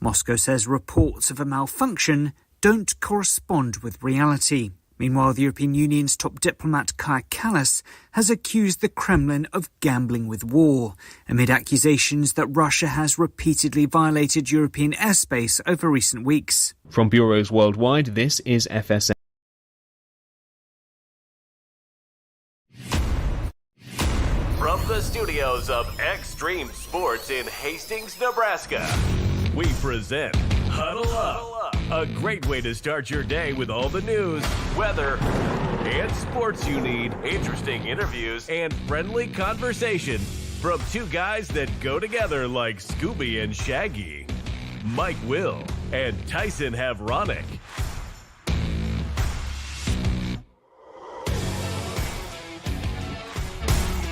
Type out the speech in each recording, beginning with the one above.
Moscow says reports of a malfunction don't correspond with reality. Meanwhile, the European Union's top diplomat Kaja Kallas has accused the Kremlin of gambling with war, amid accusations that Russia has repeatedly violated European airspace over recent weeks. From bureaus worldwide, this is FSN. From the studios of Extreme Sports in Hastings, Nebraska, we present Huddle Up, a great way to start your day with all the news, weather, and sports you need, interesting interviews, and friendly conversation from two guys that go together like Scooby and Shaggy, Mike Will and Tyson Havronic.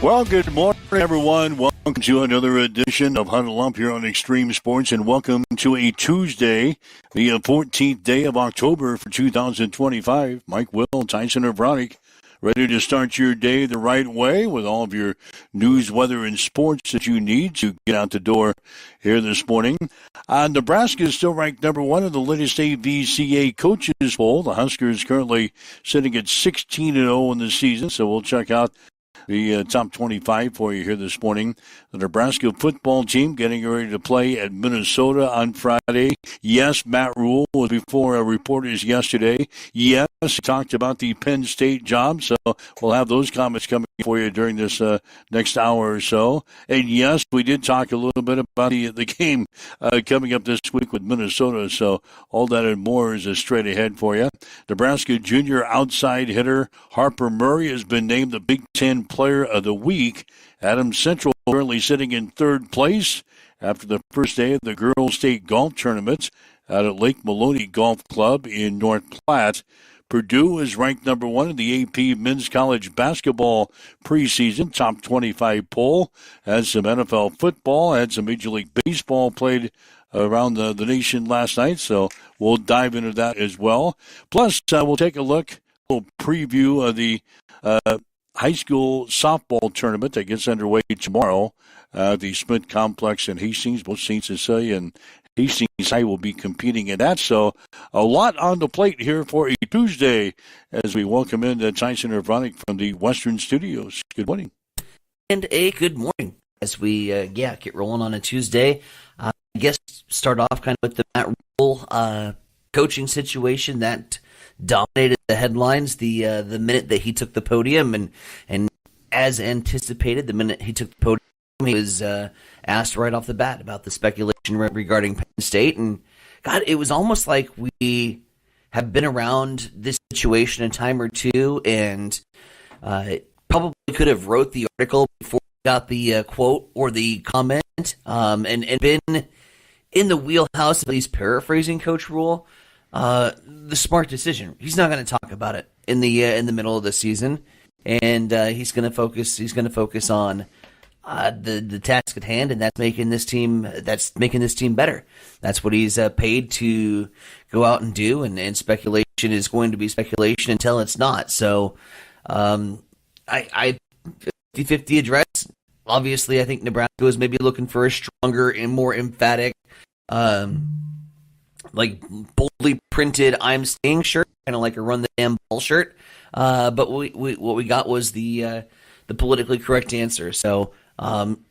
Well, good morning, everyone. Welcome to another edition of Huddle Up here on Extreme Sports, and welcome to a Tuesday, the 14th day of October for 2025. Mike Will, Tyson Havronic, ready to start your day the right way with all of your news, weather, and sports that you need to get out the door here this morning. Nebraska is still ranked number one in the latest AVCA coaches poll. The Huskers currently sitting at 16-0 in the season, so we'll check out the top 25 for you here this morning. The Nebraska football team getting ready to play at Minnesota on Friday. Yes, Matt Rule was before our reporters yesterday. Yes, he talked about the Penn State job, so we'll have those comments coming for you during this next hour or so. And yes, we did talk a little bit about the game coming up this week with Minnesota, so all that and more is straight ahead for you. Nebraska junior outside hitter Harper Murray has been named the Big Ten Player of the Week. Adams Central currently sitting in third place after the first day of the Girls State Golf Tournament out at Lake Maloney Golf Club in North Platte. Purdue is ranked number one in the AP Men's College Basketball preseason top 25 poll. Had some NFL football, had some Major League Baseball played around the nation last night, so we'll dive into that as well. Plus, we'll take a look, a little preview of the high school softball tournament that gets underway tomorrow. The Smith Complex in Hastings, both St. Cecilia and Hastings High will be competing in that. So a lot on the plate here for a Tuesday as we welcome in Tyson Havronic from the Western Studios. Good morning. And a good morning as we get rolling on a Tuesday. I guess start off kind of with the Matt Rule coaching situation that dominated the headlines the minute that he took the podium, and as anticipated, the minute he took the podium, he was asked right off the bat about the speculation regarding Penn State, and God, it was almost like we have been around this situation a time or two, and probably could have wrote the article before we got the quote or the comment, and been in the wheelhouse of at least paraphrasing Coach Rule. The smart decision. He's not going to talk about it in the middle of the season, and he's going to focus. He's going to focus on the task at hand, and that's making this team better. That's what he's paid to go out and do, and speculation is going to be speculation until it's not. So, I 50-50 address. Obviously, I think Nebraska was maybe looking for a stronger and more emphatic, like boldly printed "I'm staying" shirt, kind of like a "Run the Damn Ball" shirt. But what we got was the politically correct answer. So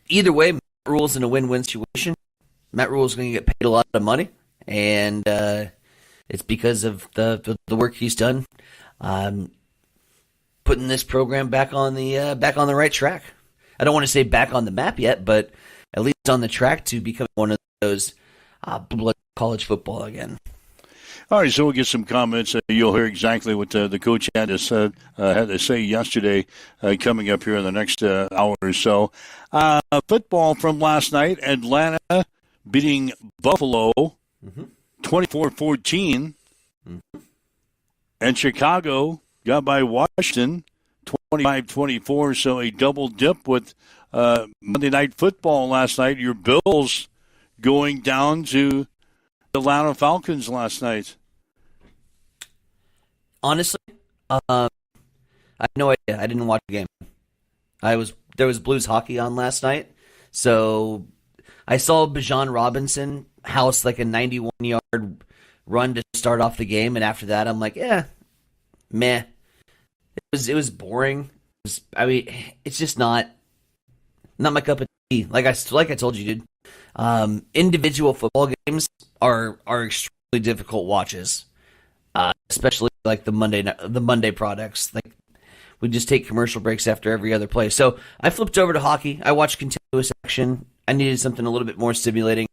either way, Matt Rule's in a win-win situation. Matt Rule's going to get paid a lot of money, and it's because of the work he's done, putting this program back on the right track. I don't want to say back on the map yet, but at least on the track to become one of those blood college football again. All right, so we'll get some comments. You'll hear exactly what the coach had to say yesterday coming up here in the next hour or so. Football from last night, Atlanta beating Buffalo 24-14. Mm-hmm. And Chicago got by Washington 25-24, so a double dip with Monday Night Football last night. Your Bills going down to the Atlanta Falcons last night. Honestly, I have no idea. I didn't watch the game. There was Blues hockey on last night, so I saw Bijan Robinson house like a 91-yard run to start off the game, and after that, I'm like, meh. It was boring. It's just not my cup of tea. Like I told you, dude. Individual football games are extremely difficult watches, especially like the Monday products. Like we just take commercial breaks after every other play. So I flipped over to hockey. I watched continuous action. I needed something a little bit more stimulating,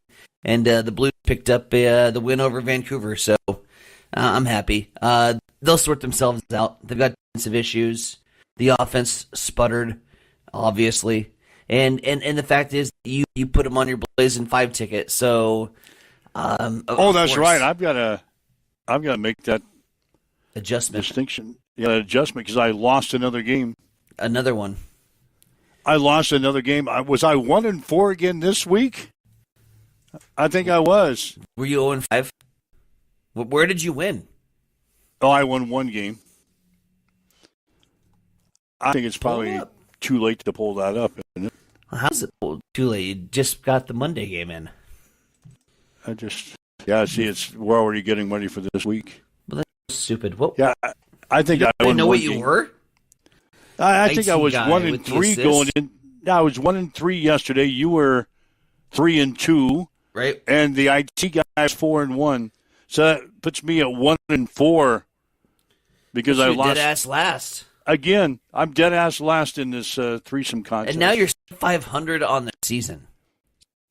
and the Blues picked up the win over Vancouver. So I'm happy. They'll sort themselves out. They've got defensive issues. The offense sputtered, obviously, and the fact is you put them on your Blazing 5 ticket. So, that's right. I've got to make that adjustment distinction. Yeah, adjustment because I lost another game. Another one. I lost another game. Was I 1-4 again this week? I think I was. Were you 0-5? Where did you win? Oh, I won one game. I think it's probably too late to pull that up, isn't it? How's it too late? You just got the Monday game in. We're already getting ready for this week. Well, that's stupid. What? Yeah, I think I didn't know what you game. were. I think I was 1-3 going in. I was 1-3 yesterday. You were 3-2, right? And the IT guy is 4-1. So that puts me at 1-4 because I lost. Dead ass last. Again, I'm dead ass last in this threesome contest. And now you're 500 on the season,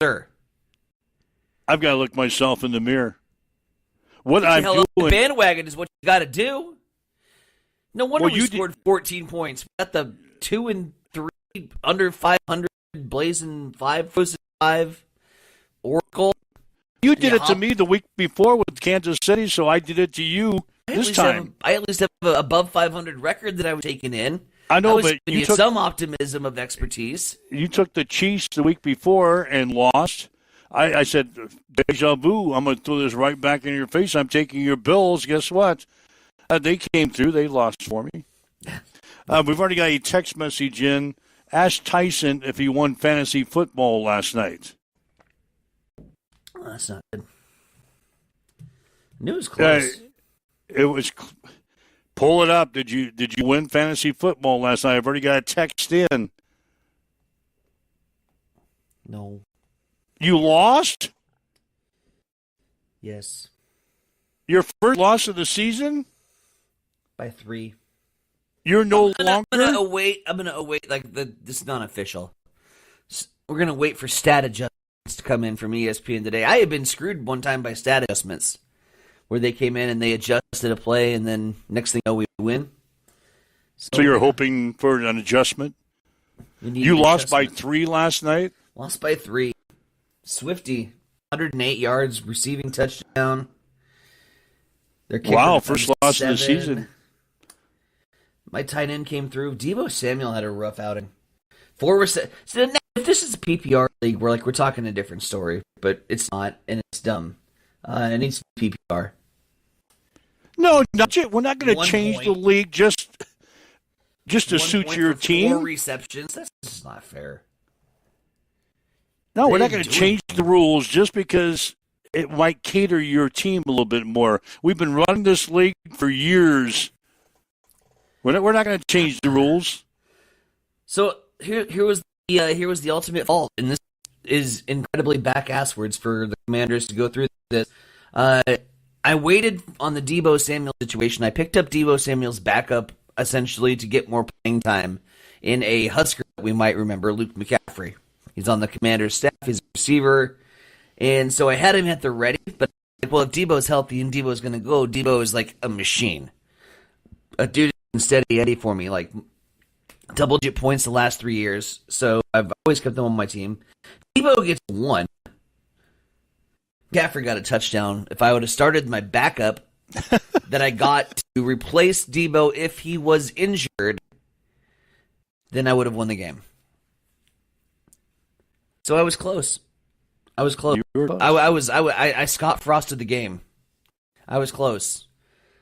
sir. I've got to look myself in the mirror. What I'm doing. The bandwagon is what you got to do. No wonder we scored 14 points. We got the 2-3 under 500 Blazing 5 Oracle. You did it to me the week before with Kansas City, so I did it to you this time. I at least have an above 500 record that I was taking in. I know, but you took some optimism of expertise. You took the Chiefs the week before and lost. I said, deja vu, I'm going to throw this right back in your face. I'm taking your Bills. Guess what? They came through. They lost for me. We've already got a text message in. Ask Tyson if he won fantasy football last night. Oh, that's not good. Knew it was close. It was. Pull it up. Did you win fantasy football last night? I've already got a text in. No. You lost? Yes. Your first loss of the season? By 3. You're no longer. I'm gonna await. Like this is not official. We're gonna wait for stat adjustments to come in from ESPN today. I have been screwed one time by stat adjustments, where they came in and they adjusted a play, and then next thing you know, we win. So you're hoping for an adjustment? You lost by 3 last night? Lost by 3. Swifty, 108 yards, receiving touchdown. Wow, first loss of the season. My tight end came through. Deebo Samuel had a rough outing. 4 So if this is a PPR league, we're talking a different story, but it's not, and it's dumb. It needs to be PPR. No, we're not going to change the league just to suit your team. 4 receptions. That's just not fair. No, we're not going to change the rules just because it might cater your team a little bit more. We've been running this league for years. We're not going to change the rules. So here was the ultimate fault, and this is incredibly back-asswards for the Commanders to go through this. I waited on the Deebo Samuel situation. I picked up Deebo Samuel's backup, essentially, to get more playing time in a Husker that we might remember, Luke McCaffrey. He's on the Commander's staff. He's a receiver. And so I had him at the ready, but if Deebo's healthy and Deebo's going to go, Deebo is like a machine. A dude is steady Eddie for me, like double-digit points the last 3 years. So I've always kept them on my team. Deebo gets 1. McCaffrey got a touchdown. If I would have started my backup that I got to replace Deebo if he was injured, then I would have won the game. So I was close. I was close. I Scott Frosted the game. I was close.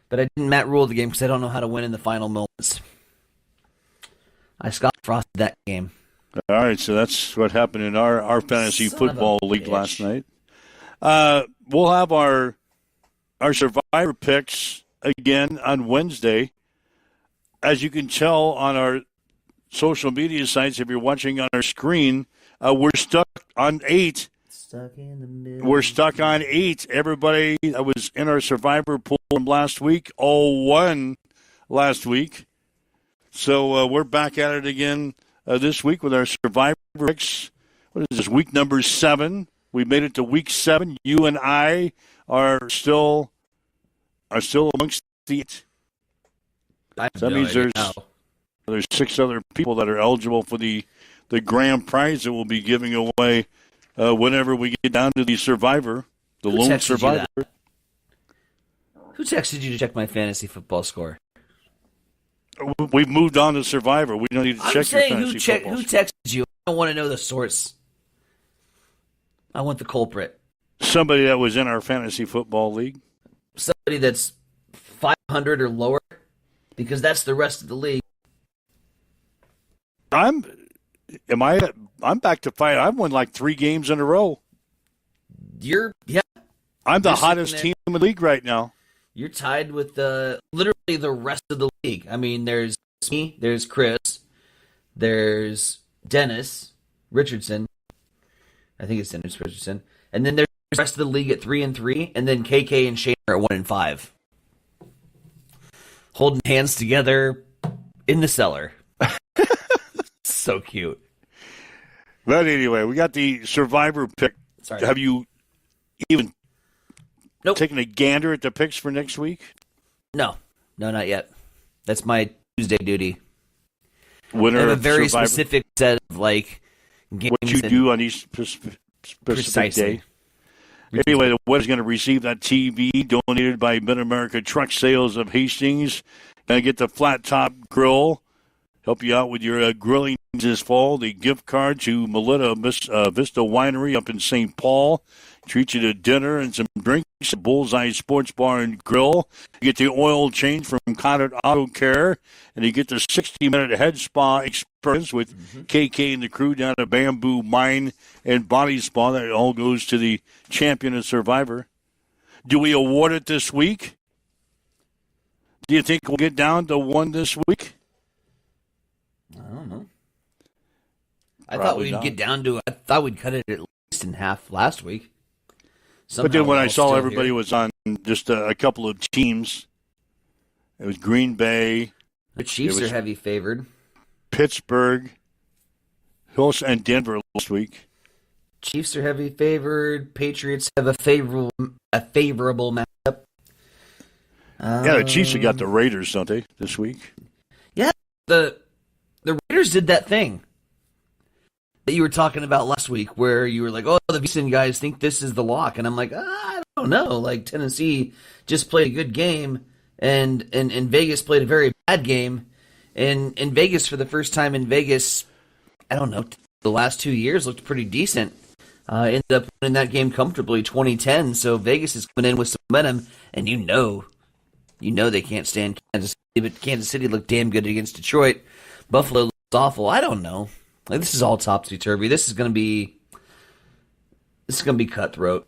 But I didn't Matt Rule the game because I don't know how to win in the final moments. I Scott Frosted that game. All right, so that's what happened in our fantasy football league last night. We'll have our Survivor picks again on Wednesday. As you can tell on our social media sites, if you're watching on our screen, we're stuck on 8. Stuck in the middle. We're stuck on 8. Everybody that was in our Survivor pool from last week all won last week. So we're back at it again this week with our Survivor picks. What is this, week number 7? We made it to week 7. You and I are still amongst the 8. So that means there's 6 other people that are eligible for the grand prize that we'll be giving away whenever we get down to the Survivor, the lone Survivor. Who texted you to check my fantasy football score? We've moved on to Survivor. We don't need to check your fantasy football who texted you? I don't want to know the source. I want the culprit. Somebody that was in our fantasy football league. Somebody that's 500 or lower, because that's the rest of the league. I'm back to 5. I've won like 3 games in a row. I'm the hottest team in the league right now. You're tied with literally the rest of the league. I mean, there's me, there's Chris, there's Dennis Richardson. I think it's Dennis Richardson. And then there's the rest of the league at 3-3, and then KK and Shane are at 1-5. Holding hands together in the cellar. So cute. But anyway, we got the Survivor pick. Sorry. Have you even Nope. taken a gander at the picks for next week? No, not yet. That's my Tuesday duty. Winner I have a of very Survivor. specific set of games. What you do on each specific Precisely. day. Anyway, the winner's going to receive that TV donated by Mid-America Truck Sales of Hastings. Going to get the flat top grill. Help you out with your grilling this fall. The gift card to Melita Vista Winery up in St. Paul. Treat you to dinner and some drinks at Bullseye Sports Bar and Grill. You get the oil change from Conard Auto Care. And you get the 60-minute head spa experience with KK and the crew down at Bamboo Mine and Body Spa. That all goes to the champion and Survivor. Do we award it this week? Do you think we'll get down to 1 this week? I don't know. I thought we'd cut it at least in half last week. But then when I saw everybody was on just a couple of teams, it was Green Bay. The Chiefs are heavy favored. Pittsburgh, and Denver last week. Chiefs are heavy favored. Patriots have a favorable matchup. Yeah, the Chiefs have got the Raiders, don't they, this week? Yeah, the Raiders did that thing that you were talking about last week where you were like, oh, the Houston guys think this is the lock. And I'm like, I don't know. Like, Tennessee just played a good game, and Vegas played a very bad game. And in Vegas, for the first time in Vegas, I don't know, the last 2 years looked pretty decent. Ended up winning that game comfortably, 2010. So Vegas is coming in with some momentum, and you know they can't stand Kansas City, but Kansas City looked damn good against Detroit. Buffalo looks awful. I don't know. Like, this is all topsy-turvy. This is gonna be cutthroat.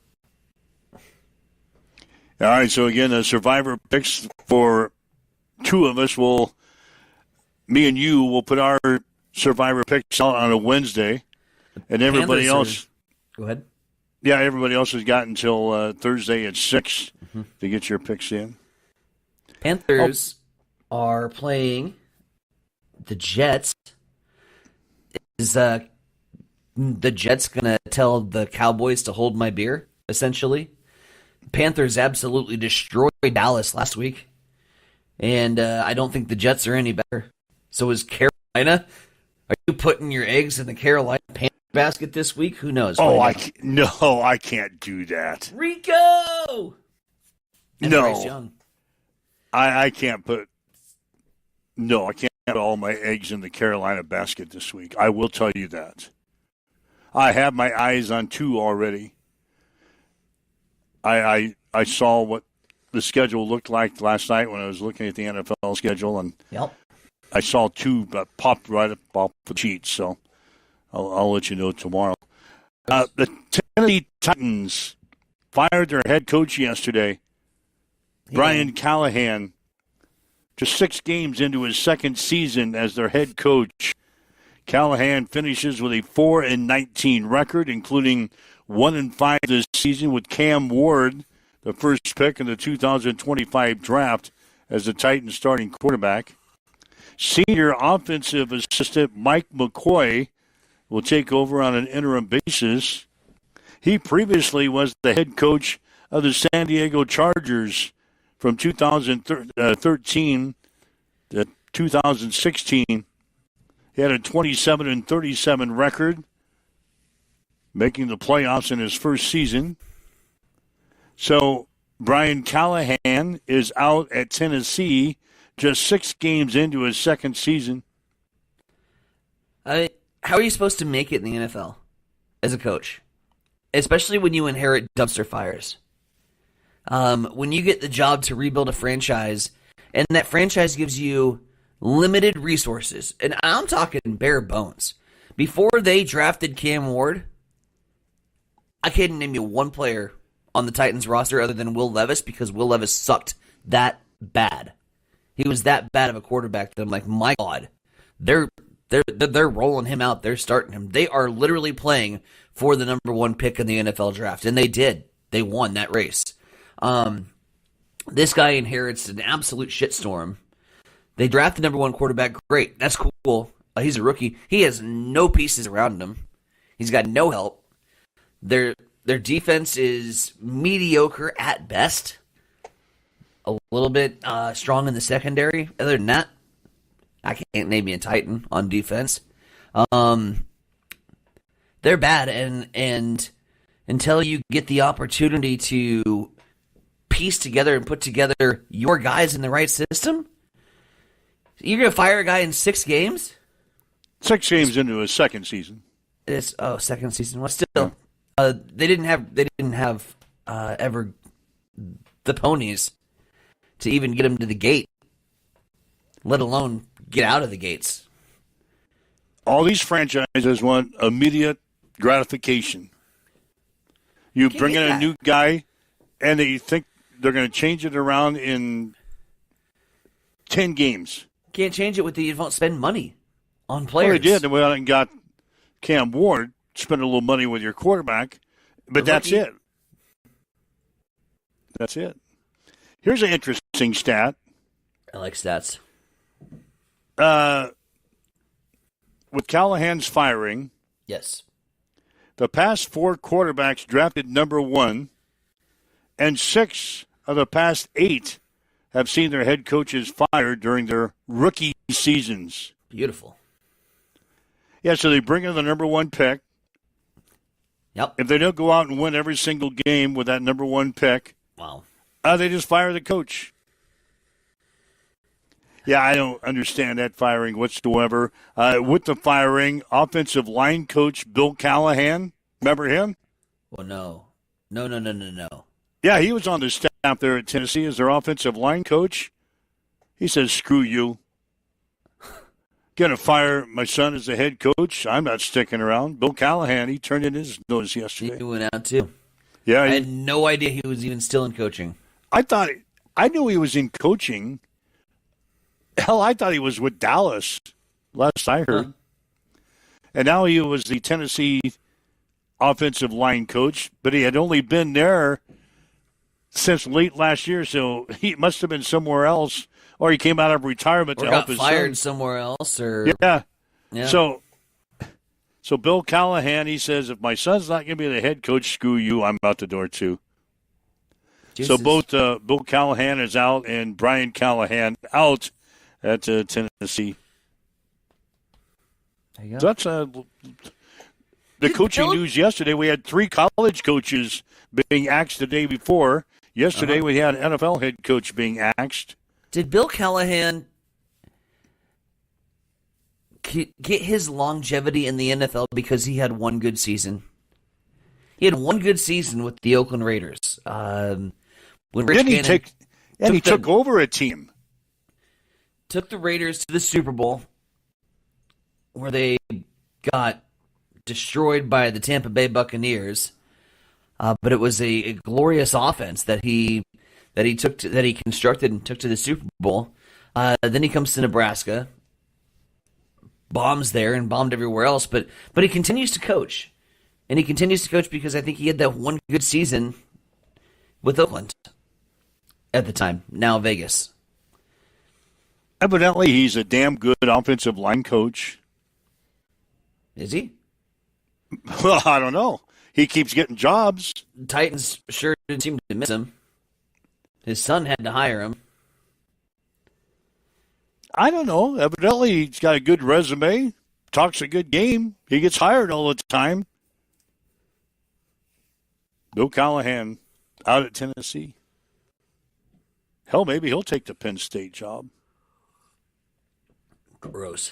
All right, so again, the Survivor picks for 2 of us. Me and you will put our Survivor picks out on a Wednesday, and everybody else. Go ahead. Yeah, everybody else has got until Thursday at 6 to get your picks in. Panthers are playing the Jets. Is the Jets going to tell the Cowboys to hold my beer, essentially? Panthers absolutely destroyed Dallas last week, and I don't think the Jets are any better. So is Carolina. Are you putting your eggs in the Carolina Panther basket this week? Who knows? I can't do that. Rico! And No. Bryce Young. I can't put all my eggs in the Carolina basket this week. I will tell you that. I have my eyes on 2 already. I saw what the schedule looked like last night when I was looking at the NFL schedule, and I saw 2 that popped right up off the sheet, so I'll let you know tomorrow. The Tennessee Titans fired their head coach yesterday, Brian Callahan, just 6 games into his second season as their head coach. Callahan finishes with a 4-19 record, including 1-5 this season with Cam Ward, the first pick in the 2025 draft, as the Titans starting quarterback. Senior offensive assistant Mike McCoy will take over on an interim basis. He previously was the head coach of the San Diego Chargers from 2013 to 2016. He had a 27-37 record, making the playoffs in his first season. So Brian Callahan is out at Tennessee, just 6 games into his second season. How are you supposed to make it in the NFL as a coach? Especially when you inherit dumpster fires. When you get the job to rebuild a franchise, and that franchise gives you limited resources, and I'm talking bare bones. Before they drafted Cam Ward, I can't name you one player on the Titans roster other than Will Levis, because Will Levis sucked that bad. He was that bad of a quarterback that I'm like, my God, they're rolling him out. They're starting him. They are literally playing for the number 1 pick in the NFL draft, and they did. They won that race. This guy inherits an absolute shitstorm. They draft the number 1 quarterback. Great. That's cool. He's a rookie. He has no pieces around him. He's got no help. Their defense is mediocre at best. A little bit strong in the secondary. Other than that, I can't name you a Titan on defense. They're bad, and until you get the opportunity to piece together and put together your guys in the right system, you're going to fire a guy in 6 games? 6 games into his second season. Second season. Well, still, they didn't have ever the ponies to even get him to the gate, let alone get out of the gates. All these franchises want immediate gratification. You bring in a new guy, and they think they're going to change it around in 10 games. Can't change it with you don't spend money on players. Well, they did. They went out and got Cam Ward, spent a little money with your quarterback, but that's it. That's it. Here's an interesting stat. I like stats. With Callahan's firing, yes, the past 4 quarterbacks drafted number 1, and 6 of the past 8 have seen their head coaches fired during their rookie seasons. Beautiful. Yeah, so they bring in the number 1 pick. Yep. If they don't go out and win every single game with that number 1 pick, wow, they just fire the coach. Yeah, I don't understand that firing whatsoever. With the firing, offensive line coach Bill Callahan, remember him? Well, no. Yeah, he was on the staff there at Tennessee as their offensive line coach. He says, screw you. Going to fire my son as the head coach. I'm not sticking around. Bill Callahan, he turned in his nose yesterday. He went out too. Yeah, I had no idea he was even still in coaching. I knew he was in coaching. Hell, I thought he was with Dallas, last I heard. Huh. And now he was the Tennessee offensive line coach, but he had only been there since late last year, so he must have been somewhere else, or he came out of retirement to help his son. Got fired somewhere else, or yeah. So Bill Callahan, he says, if my son's not going to be the head coach, screw you, I'm out the door too. Jesus. So both Bill Callahan is out and Brian Callahan out at Tennessee. There you go. So that's the coaching news yesterday. We had 3 college coaches being axed the day before. Yesterday we had an NFL head coach being axed. Did Bill Callahan get his longevity in the NFL because he had one good season? He had one good season with the Oakland Raiders. When Rich Gannon took over a team. Took the Raiders to the Super Bowl, where they got destroyed by the Tampa Bay Buccaneers. but it was a glorious offense that he constructed and took to the Super Bowl. Then he comes to Nebraska, bombs there and bombed everywhere else, but he continues to coach. And he continues to coach because I think he had that one good season with Oakland at the time, now Vegas. Evidently, he's a damn good offensive line coach. Is he? Well, I don't know. He keeps getting jobs. Titans sure didn't seem to miss him. His son had to hire him. I don't know. Evidently, he's got a good resume, talks a good game. He gets hired all the time. Bill Callahan out at Tennessee. Hell, maybe he'll take the Penn State job. Gross.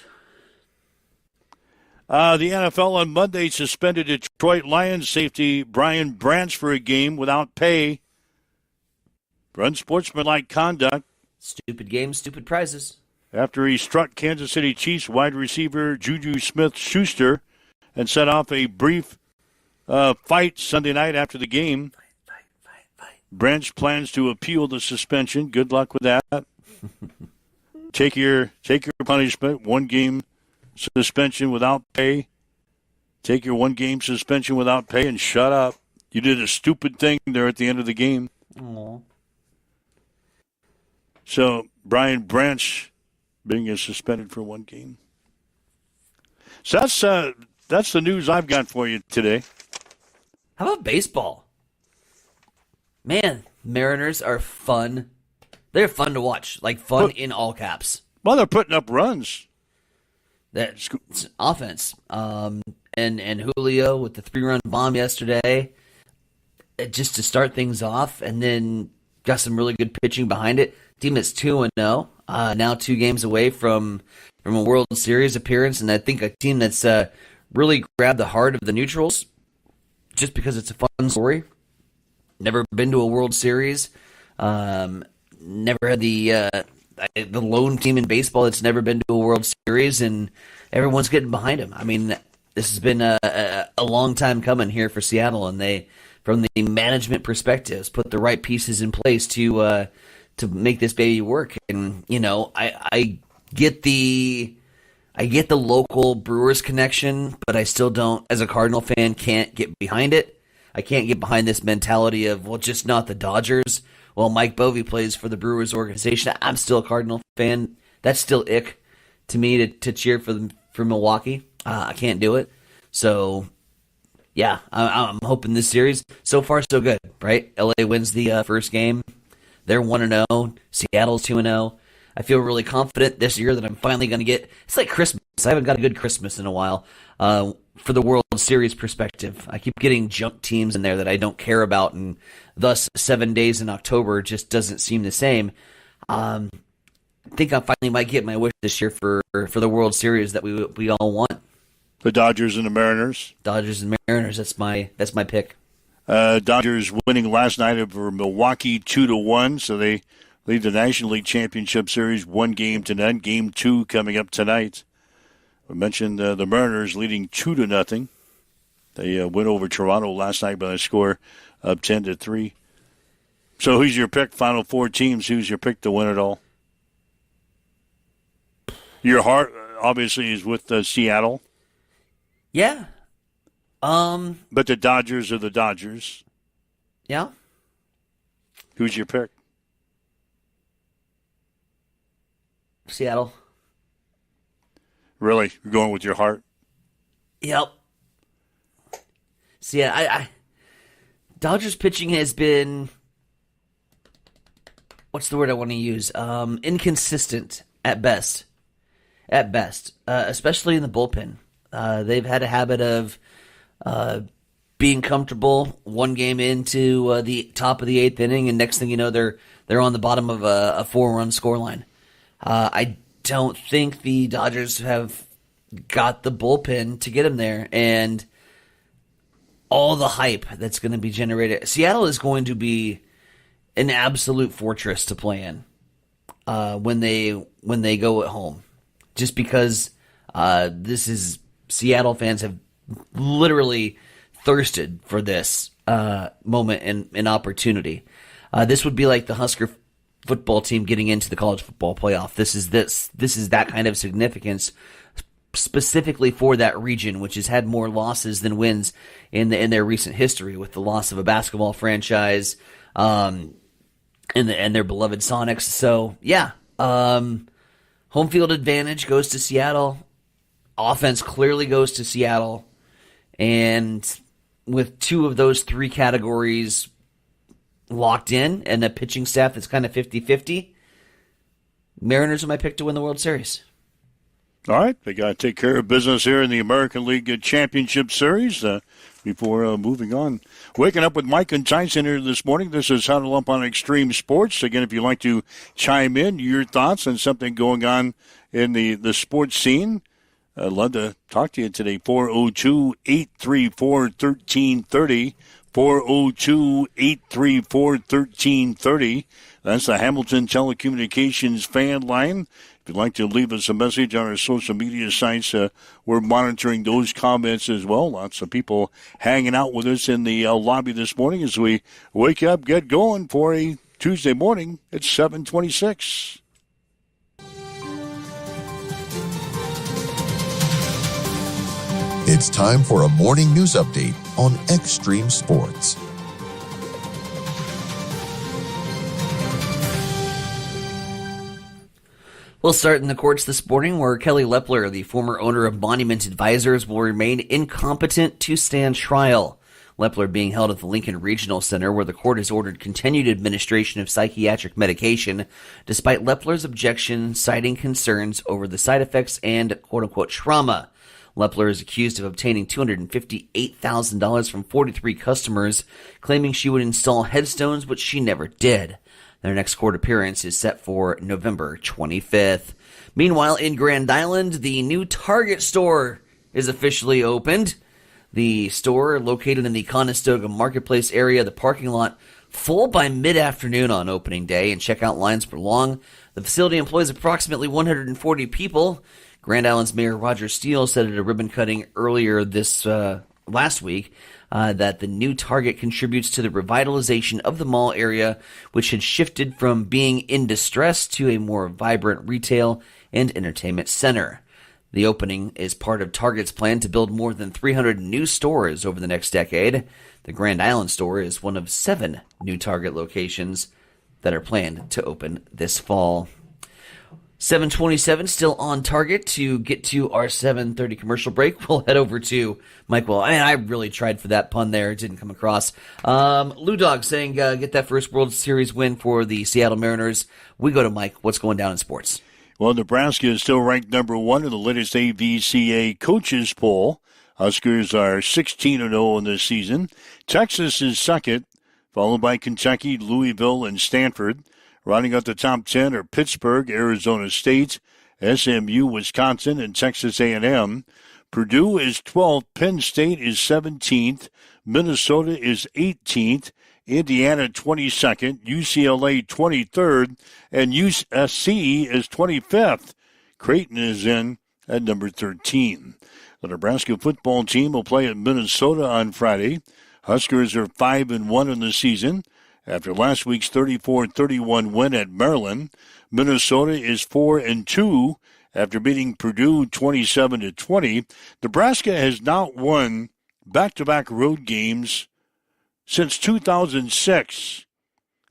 The NFL on Monday suspended Detroit Lions safety Brian Branch for a game without pay for unsportsmanlike conduct. Stupid games, stupid prizes. After he struck Kansas City Chiefs wide receiver Juju Smith-Schuster and set off a brief fight Sunday night after the game. Fight. Branch plans to appeal the suspension. Good luck with that. Take your punishment. 1 game suspension without pay. Take your 1 game suspension without pay and shut up. You did a stupid thing there at the end of the game. Aww. So Brian Branch being suspended for 1 game. So that's the news I've got for you today. How about baseball? Man, Mariners are fun. They're fun to watch. Like fun in all caps. Well, they're putting up runs. That's offense. And Julio with the 3-run bomb yesterday, just to start things off, and then got some really good pitching behind it. Team that's 2-0, now 2 games away from a World Series appearance, and I think a team that's really grabbed the heart of the neutrals, just because it's a fun story. Never been to a World Series. Never had the lone team in baseball that's never been to a World Series, and everyone's getting behind him. I mean, this has been a long time coming here for Seattle, and they, from the management perspectives, put the right pieces in place to make this baby work. And I get the local Brewers connection, but I still don't, as a Cardinal fan, can't get behind it. I can't get behind this mentality of, well, just not the Dodgers. Well, Mike Bovee plays for the Brewers organization. I'm still a Cardinal fan. That's still ick to me to cheer for Milwaukee. I can't do it. So, yeah, I'm hoping this series, so far so good, right? LA wins the first game. They're 1-0. Seattle's 2-0. I feel really confident this year that I'm finally going to get, it's like Christmas. I haven't got a good Christmas in a while. For the World Series perspective, I keep getting junk teams in there that I don't care about, and thus 7 days in October just doesn't seem the same. I think I finally might get my wish this year for the World Series that we all want. The Dodgers and the Mariners. Dodgers and Mariners. That's my pick. Dodgers winning last night over Milwaukee 2-1, so they lead the National League Championship Series 1 game to none. Game 2 coming up tonight. I mentioned the Mariners leading 2-0. They went over Toronto last night by a score of 10-3. So who's your pick? Final 4 teams. Who's your pick to win it all? Your heart obviously is with Seattle. Yeah. But the Dodgers are the Dodgers. Yeah. Who's your pick? Seattle. Really? You're going with your heart? Yep. See, I Dodgers pitching has been, what's the word I want to use? Inconsistent at best. Especially in the bullpen. They've had a habit of being comfortable 1 game into the top of the 8th inning, and next thing you know, they're on the bottom of a 4-run scoreline. I don't think the Dodgers have got the bullpen to get them there, and all the hype that's going to be generated. Seattle is going to be an absolute fortress to play in when they go at home, just because this is Seattle fans have literally thirsted for this moment and opportunity. This would be like the Husker football team getting into the college football playoff. This is that kind of significance specifically for that region, which has had more losses than wins in their recent history, with the loss of a basketball franchise, and their beloved Sonics. So yeah, home field advantage goes to Seattle. Offense clearly goes to Seattle, and with two of those three categories locked in and a pitching staff that's kind of 50-50, Mariners are my pick to win the World Series. All right, they got to take care of business here in the American League Championship Series before moving on. Waking up with Mike and Tyson here this morning. This is Huddle Up on Extreme Sports. Again, if you'd like to chime in, your thoughts on something going on in the sports scene, I'd love to talk to you today. 402-834-1330. 402-834-1330. That's the Hamilton Telecommunications fan line. If you'd like to leave us a message on our social media sites, we're monitoring those comments as well. Lots of people hanging out with us in the lobby this morning as we wake up, get going for a Tuesday morning. It's 7:26. It's time for a morning news update on Extreme Sports. We'll start in the courts this morning, where Kelly Lepler, the former owner of Monument Advisors, will remain incompetent to stand trial. Lepler being held at the Lincoln Regional Center, where the court has ordered continued administration of psychiatric medication, despite Lepler's objection, citing concerns over the side effects and quote-unquote trauma. Lepler is accused of obtaining $258,000 from 43 customers, claiming she would install headstones, which she never did. Their next court appearance is set for November 25th. Meanwhile, in Grand Island, the new Target store is officially opened. The store, located in the Conestoga Marketplace area, the parking lot full by mid-afternoon on opening day, and checkout lines were long. The facility employs approximately 140 people. Grand Island's Mayor Roger Steele said at a ribbon cutting earlier this last week that the new Target contributes to the revitalization of the mall area, which had shifted from being in distress to a more vibrant retail and entertainment center. The opening is part of Target's plan to build more than 300 new stores over the next decade. The Grand Island store is one of 7 new Target locations that are planned to open this fall. 7:27, still on target to get to our 7:30 commercial break. We'll head over to Mike. Well, I really tried for that pun there. It didn't come across. Lou Dog saying get that first World Series win for the Seattle Mariners. We go to Mike. What's going down in sports? Well, Nebraska is still ranked number 1 in the latest AVCA coaches poll. Huskers are 16-0 in this season. Texas is second, followed by Kentucky, Louisville, and Stanford. Rounding out the top 10 are Pittsburgh, Arizona State, SMU, Wisconsin, and Texas A&M. Purdue is 12th, Penn State is 17th, Minnesota is 18th, Indiana 22nd, UCLA 23rd, and USC is 25th. Creighton is in at number 13. The Nebraska football team will play at Minnesota on Friday. Huskers are 5-1 in the season. After last week's 34-31 win at Maryland, Minnesota is 4-2 after beating Purdue 27-20. Nebraska has not won back-to-back road games since 2006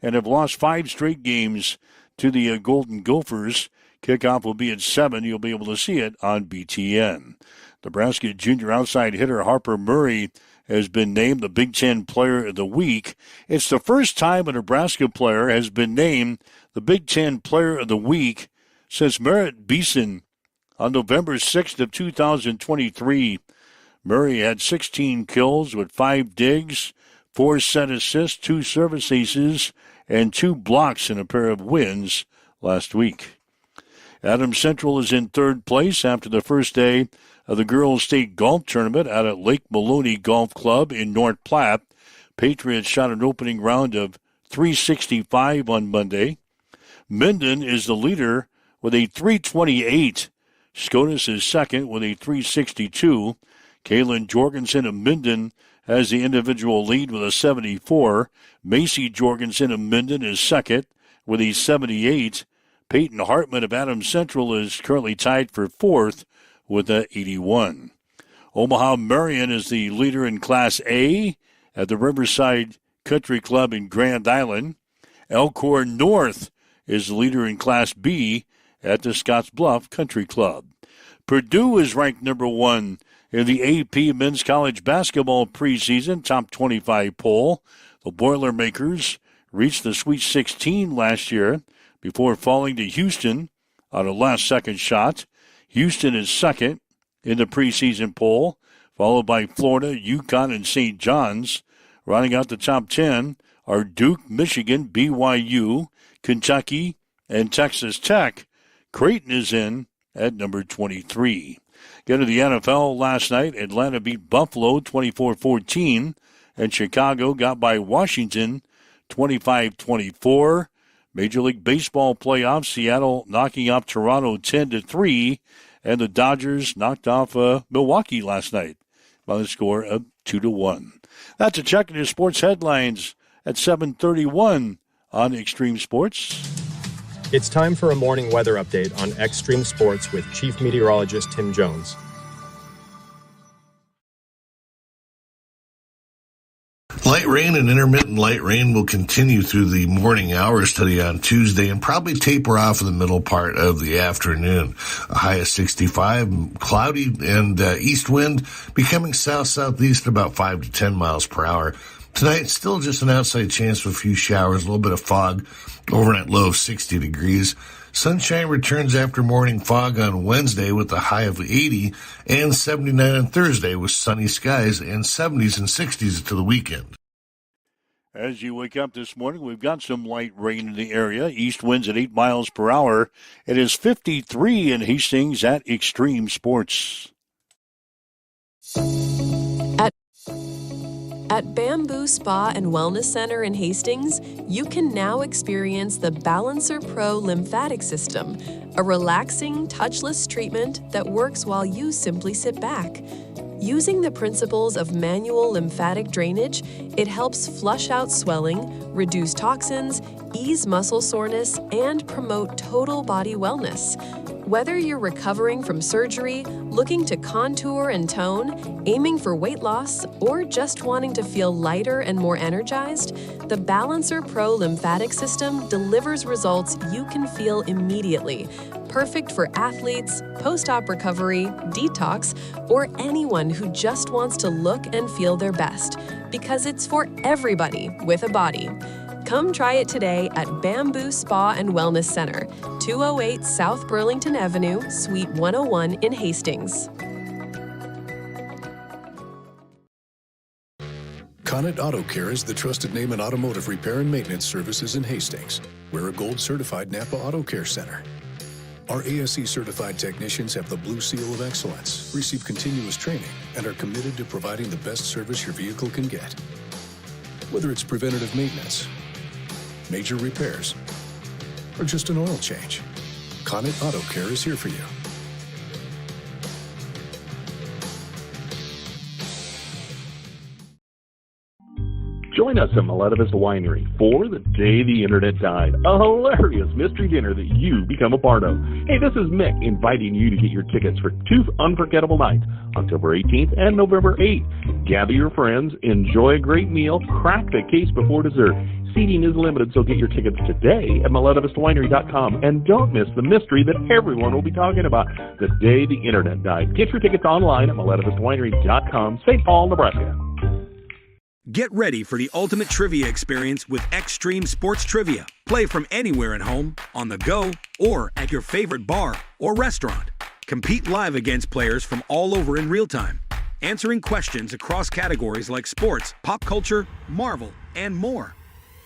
and have lost 5 straight games to the Golden Gophers. Kickoff will be at 7. You'll be able to see it on BTN. Nebraska junior outside hitter Harper Murray has been named the Big Ten Player of the Week. It's the first time a Nebraska player has been named the Big Ten Player of the Week since Merritt Beeson on November 6th of 2023. Murray had 16 kills with 5 digs, 4 set assists, 2 service aces, and 2 blocks in a pair of wins last week. Adams Central is in 3rd place after the first day of the Girls State Golf Tournament out at Lake Maloney Golf Club in North Platte. Patriots shot an opening round of .365 on Monday. Minden is the leader with a .328. Scotus is second with a .362. Kaylin Jorgensen of Minden has the individual lead with a 74. Macy Jorgensen of Minden is second with a 78. Peyton Hartman of Adams Central is currently tied for fourth with a 81. Omaha Marion is the leader in Class A at the Riverside Country Club in Grand Island. Elkhorn North is the leader in Class B at the Scottsbluff Country Club. Purdue is ranked number 1 in the AP Men's College Basketball preseason top 25 poll. The Boilermakers reached the Sweet 16 last year before falling to Houston on a last-second shot. Houston is second in the preseason poll, followed by Florida, UConn, and St. John's. Rounding out the top 10 are Duke, Michigan, BYU, Kentucky, and Texas Tech. Creighton is in at number 23. Get to the NFL last night. Atlanta beat Buffalo 24-14, and Chicago got by Washington 25-24. Major League Baseball playoffs, Seattle knocking off Toronto 10-3, and the Dodgers knocked off Milwaukee last night by the score of 2-1. That's a check in your sports headlines at 7:31 on Extreme Sports. It's time for a morning weather update on Extreme Sports with Chief Meteorologist Tim Jones. Light rain and intermittent light rain will continue through the morning hours today on Tuesday and probably taper off in the middle part of the afternoon. A high of 65, cloudy, and east wind becoming south-southeast at about 5 to 10 miles per hour. Tonight, still just an outside chance of a few showers, a little bit of fog, overnight low of 60 degrees. Sunshine returns after morning fog on Wednesday with a high of 80 and 79 on Thursday with sunny skies and 70s and 60s to the weekend. As you wake up this morning, we've got some light rain in the area. East winds at 8 miles per hour. It is 53 in Hastings at Extreme Sports. At Bamboo Spa and Wellness Center in Hastings, you can now experience the Balancer Pro lymphatic system, a relaxing, touchless treatment that works while you simply sit back. Using the principles of manual lymphatic drainage, it helps flush out swelling, reduce toxins, ease muscle soreness, and promote total body wellness. Whether you're recovering from surgery, looking to contour and tone, aiming for weight loss, or just wanting to feel lighter and more energized, the Balancer Pro lymphatic system delivers results you can feel immediately. Perfect for athletes, post-op recovery, detox, or anyone who just wants to look and feel their best, because it's for everybody with a body. Come try it today at Bamboo Spa and Wellness Center, 208 South Burlington Avenue, Suite 101 in Hastings. Connet Auto Care is the trusted name in automotive repair and maintenance services in Hastings. We're a gold-certified Napa Auto Care Center. Our ASE-certified technicians have the Blue Seal of Excellence, receive continuous training, and are committed to providing the best service your vehicle can get. Whether it's preventative maintenance, major repairs, or just an oil change, Connet Auto Care is here for you. Join us at Maleta Vista Winery for The Day the Internet Died, a hilarious mystery dinner that you become a part of. Hey, this is Mick inviting you to get your tickets for 2 unforgettable nights, October 18th and November 8th. Gather your friends, enjoy a great meal, crack the case before dessert. Seating is limited, so get your tickets today at MaletaVistaWinery.com, and don't miss the mystery that everyone will be talking about, The Day the Internet Died. Get your tickets online at MaletaVistaWinery.com, St. Paul, Nebraska. Get ready for the ultimate trivia experience with Extreme Sports Trivia. Play from anywhere at home, on the go, or at your favorite bar or restaurant. Compete live against players from all over in real time, answering questions across categories like sports, pop culture, Marvel, and more.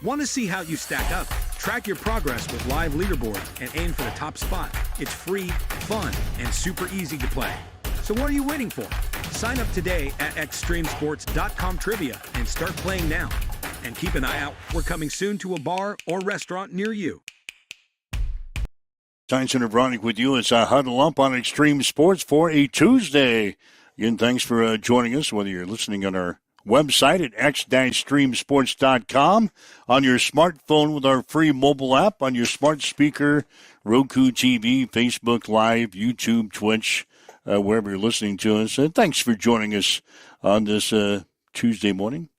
Want to see how you stack up? Track your progress with live leaderboards and aim for the top spot. It's free, fun, and super easy to play. So what are you waiting for? Sign up today at extremesports.com trivia and start playing now. And keep an eye out. We're coming soon to a bar or restaurant near you. Tyson and Bronick with you as I huddle up on Extreme Sports for a Tuesday. Again, thanks for joining us, whether you're listening on our website at x-streamsports.com, on your smartphone with our free mobile app, on your smart speaker, Roku TV, Facebook Live, YouTube, Twitch, wherever you're listening to us. Thanks for joining us on this Tuesday morning.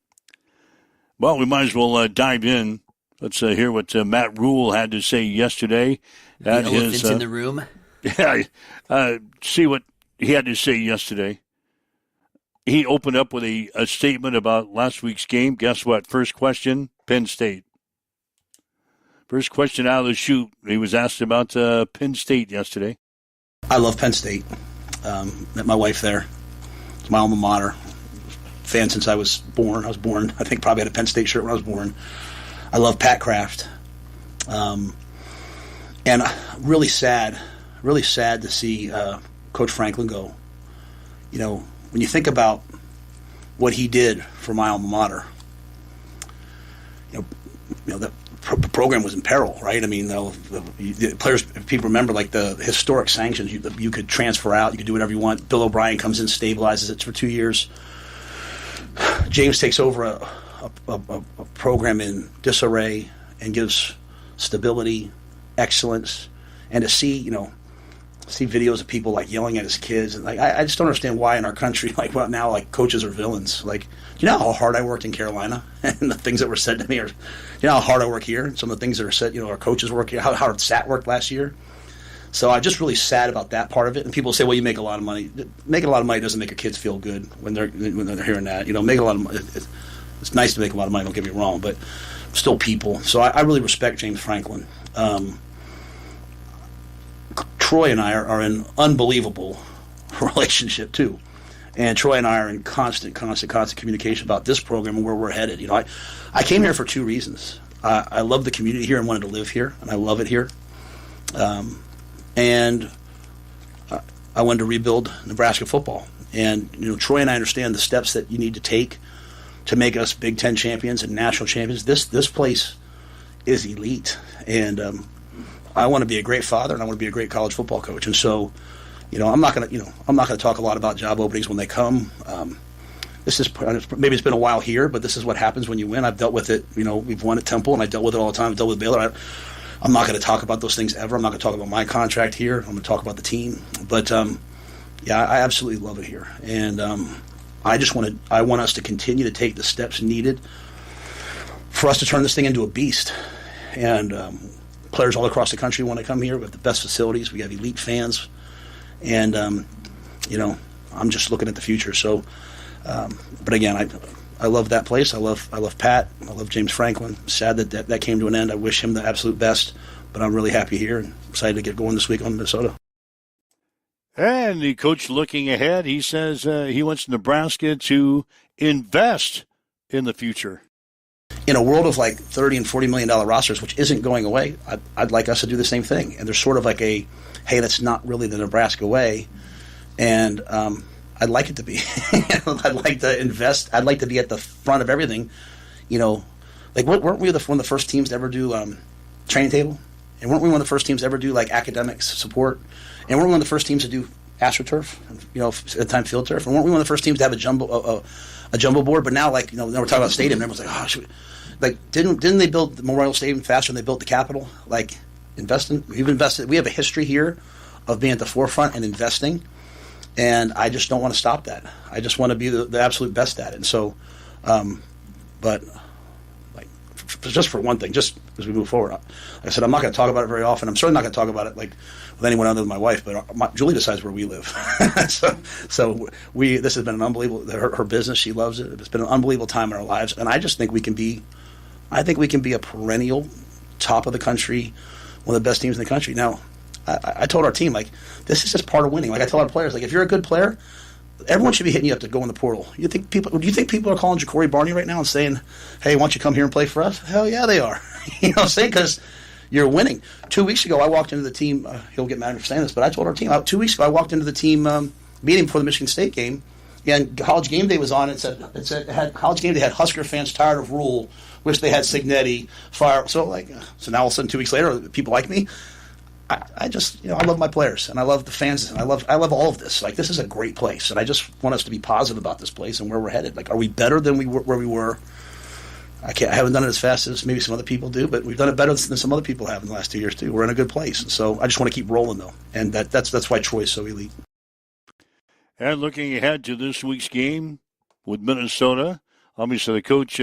Well, we might as well dive in. Let's hear what Matt Rule had to say yesterday. The elephant in the room. Yeah, see what he had to say yesterday. He opened up with a statement about last week's game. Guess what? First question, Penn State. First question out of the chute. He was asked about Penn State yesterday. I love Penn State. Met my wife there. It's my alma mater. Fan since I was born. I think probably had a Penn State shirt when I was born. I love Pat Kraft. And really sad to see Coach Franklin go. You know, when you think about what he did for my alma mater, you know the program was in peril, right? I mean, the players, if people remember, like the historic sanctions, you could transfer out, you could do whatever you want. Bill O'Brien comes in, stabilizes it for 2 years. James takes over a program in disarray and gives stability, excellence, and to see videos of people like yelling at his kids, and like I just don't understand why in our country now coaches are villains. Like, you know how hard I worked in Carolina and the things that were said to me, or you know how hard I work here, and some of the things that are said, our coaches work here, how hard Sat worked last year. So I'm just really sad about that part of it. And people say, well, you make a lot of money. Making a lot of money doesn't make your kids feel good when they're hearing that. Making a lot of money. It's nice to make a lot of money, don't get me wrong, but still people. So I really respect James Franklin. Troy and I are in unbelievable relationship too, and Troy and I are in constant communication about this program and where we're headed. I came here for two reasons. I love the community here and wanted to live here, and I love it here. And I wanted to rebuild Nebraska football. And Troy and I understand the steps that you need to take to make us Big Ten champions and national champions. This place is elite, and I want to be a great father, and I want to be a great college football coach. And so, I'm not going to talk a lot about job openings when they come. Maybe it's been a while here, but this is what happens when you win. I've dealt with it. We've won at Temple, and I dealt with it all the time. I've dealt with Baylor. I'm not going to talk about those things ever. I'm not going to talk about my contract here. I'm going to talk about the team. But I absolutely love it here, and I want us to continue to take the steps needed for us to turn this thing into a beast. And players all across the country want to come here. We have the best facilities. We have elite fans, and I'm just looking at the future. So, but again, I love that place. I love Pat. I love James Franklin. Sad that came to an end. I wish him the absolute best, but I'm really happy here and excited to get going this week on Minnesota. And the coach looking ahead, he says he wants Nebraska to invest in the future. In a world of like $30 and $40 million rosters, which isn't going away, I'd like us to do the same thing. And there's sort of like hey, that's not really the Nebraska way. And I'd like it to be. I'd like to invest. I'd like to be at the front of everything. Weren't we one of the first teams to ever do training table? And weren't we one of the first teams to ever do like academics support? And weren't we one of the first teams to do AstroTurf? At the time field turf. And weren't we one of the first teams to have a jumbo board? But now, now we're talking about stadium. And everyone's like, didn't they build the Memorial Stadium faster than they built the Capitol? Like, we've invested. We have a history here of being at the forefront and investing. And I just don't want to stop that. I just want to be the absolute best at it. And so, but just for one thing, just as we move forward, like I said, I'm not going to talk about it very often. I'm certainly not going to talk about it with anyone other than my wife. But Julie decides where we live. so this has been an unbelievable. Her business, she loves it. It's been an unbelievable time in our lives, and I just think we can be. I think we can be a perennial top of the country, one of the best teams in the country. Now, I told our team, this is just part of winning. I tell our players, if you're a good player, everyone should be hitting you up to go in the portal. Do you think people are calling Ja'Cory Barney right now and saying, hey, why don't you come here and play for us? Hell yeah, they are. You know what I'm saying? Because you're winning. 2 weeks ago, I walked into the team. He'll get mad at me for saying this, but I told our team, 2 weeks ago, I walked into the team meeting before the Michigan State game, and College Game Day was on. It said College Game Day had Husker fans tired of Rule, wish they had Signetti, fire. So now all of a sudden, 2 weeks later, people like me. I just, I love my players and I love the fans and I love all of this. Like, this is a great place, and I just want us to be positive about this place and where we're headed. Like, are we better than where we were? I haven't done it as fast as maybe some other people do, but we've done it better than some other people have in the last 2 years too. We're in a good place, and so I just want to keep rolling though, and that's why Troy's so elite. And looking ahead to this week's game with Minnesota, obviously the coach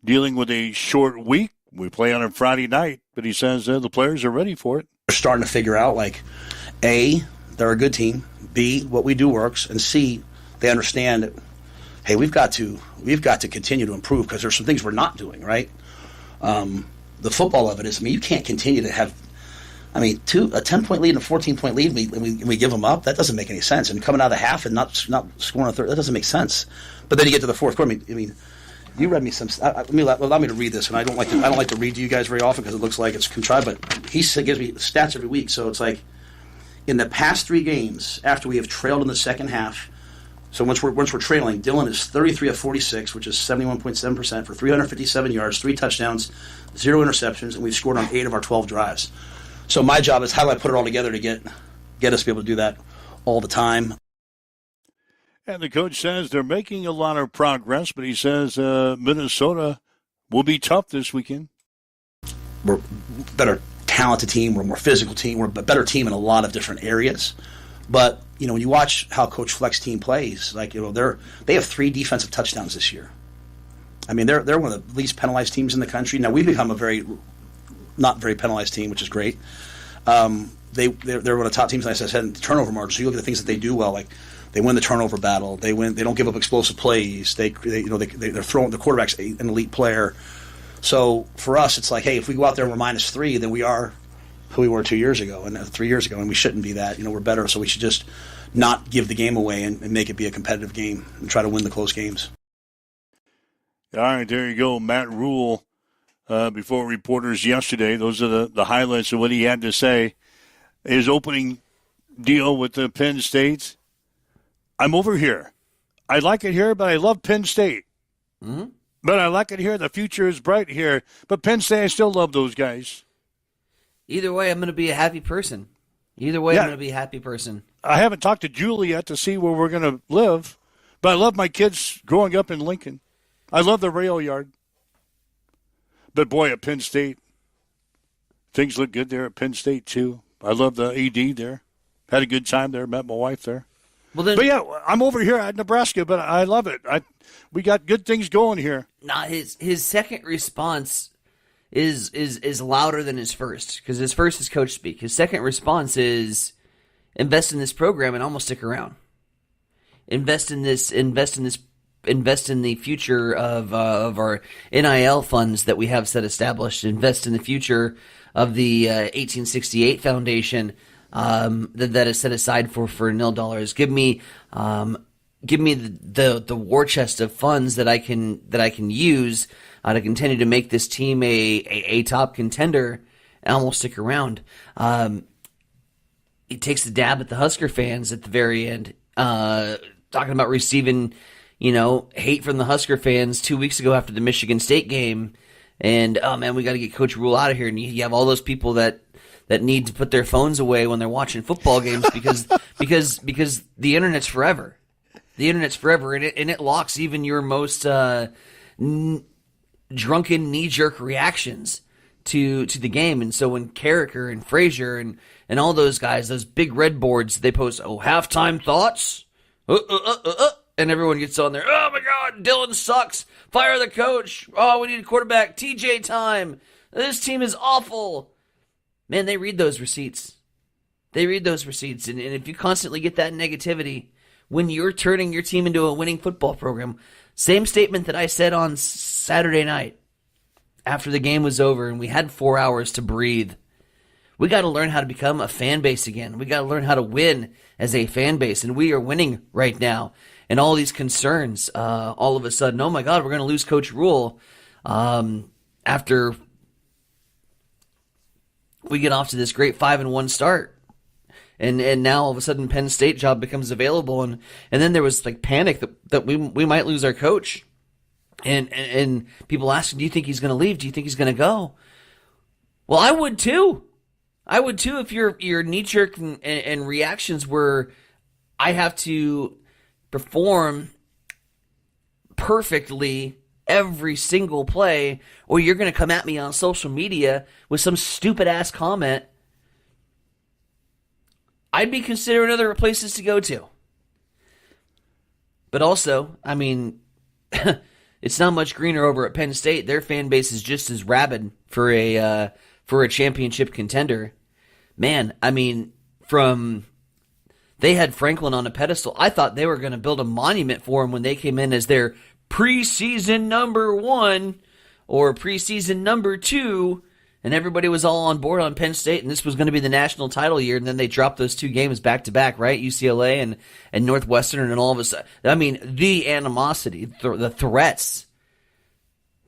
dealing with a short week. We play on a Friday night, but he says the players are ready for it. They're starting to figure out, like, A, they're a good team. B, what we do works. And C, they understand that, hey, we've got to continue to improve because there's some things we're not doing, right? The football of it is, you can't continue to have, a 10-point lead and a 14-point lead, and we give them up. That doesn't make any sense. And coming out of the half and not scoring a third, that doesn't make sense. But then you get to the fourth quarter. You read me some. Allow me to read this, and I don't like to read to you guys very often because it looks like it's contrived. But he gives me stats every week, so it's like in the past 3 games after we have trailed in the second half. So once we're trailing, Dylan is 33 of 46, which is 71.7% for 357 yards, 3 touchdowns, 0 interceptions, and we've scored on 8 of our 12 drives. So my job is how do I put it all together to get us to be able to do that all the time. And the coach says they're making a lot of progress, but he says Minnesota will be tough this weekend. We're a better talented team. We're a more physical team. We're a better team in a lot of different areas. But, when you watch how Coach Fleck's team plays, they have 3 defensive touchdowns this year. They're one of the least penalized teams in the country. Now, we've become a not very penalized team, which is great. They're one of the top teams, as I said, in turnover margin. So you look at the things that they do well, like they win the turnover battle. They don't give up explosive plays. They're throwing the quarterback's an elite player. So for us, it's like, hey, if we go out there and we're -3, then we are who we were 2 years ago and 3 years ago, and we shouldn't be that. We're better, so we should just not give the game away and make it be a competitive game and try to win the close games. All right, there you go, Matt Rule. Before reporters yesterday, those are the highlights of what he had to say. His opening deal with the Penn State. I'm over here. I like it here, but I love Penn State. Mm-hmm. But I like it here. The future is bright here. But Penn State, I still love those guys. Either way, I'm going to be a happy person. I'm going to be a happy person. I haven't talked to Julie yet to see where we're going to live, but I love my kids growing up in Lincoln. I love the rail yard. But, boy, at Penn State, things look good there at Penn State, too. I love the AD there. Had a good time there. Met my wife there. But, yeah, I'm over here at Nebraska, but I love it. We got good things going here. Nah, his second response is louder than his first, because his first is coach speak. His second response is invest in this program and almost stick around. Invest in the future of our NIL funds that we have set established. Invest in the future of the 1868 Foundation that is set aside for $0. Give me the war chest of funds that I can use to continue to make this team a top contender and almost stick around. He takes the dab at the Husker fans at the very end, talking about receiving, hate from the Husker fans 2 weeks ago after the Michigan State game. And, oh man, we got to get Coach Rule out of here. And you have all those people that need to put their phones away when they're watching football games because the internet's forever. The internet's forever, and it locks even your most drunken knee-jerk reactions to the game. And so when Carricker and Frazier and all those guys, those big red boards, they post, halftime thoughts? And everyone gets on there, oh my God, Dylan sucks. Fire the coach. Oh, we need a quarterback. TJ time. This team is awful. Man, they read those receipts. And if you constantly get that negativity when you're turning your team into a winning football program, same statement that I said on Saturday night after the game was over and we had 4 hours to breathe. We got to learn how to become a fan base again. We got to learn how to win as a fan base, and we are winning right now. And all these concerns, all of a sudden, oh my God, we're going to lose Coach Rule after we get off to this great 5-1 start. And now all of a sudden Penn State job becomes available, and then there was like panic that we might lose our coach. And people asking, do you think he's going to leave? Do you think he's going to go? Well, I would too. I would too if your knee-jerk and reactions were, I have to perform perfectly every single play, or you're going to come at me on social media with some stupid-ass comment. I'd be considering other places to go to. But also, I mean, it's not much greener over at Penn State. Their fan base is just as rabid for a championship contender. Man, I mean, they had Franklin on a pedestal. I thought they were going to build a monument for him when they came in as their preseason number 1 or preseason number 2, and everybody was all on board on Penn State, and this was going to be the national title year, and then they dropped those 2 games back to back, right? UCLA and Northwestern, and all of a sudden, I mean, the animosity, the threats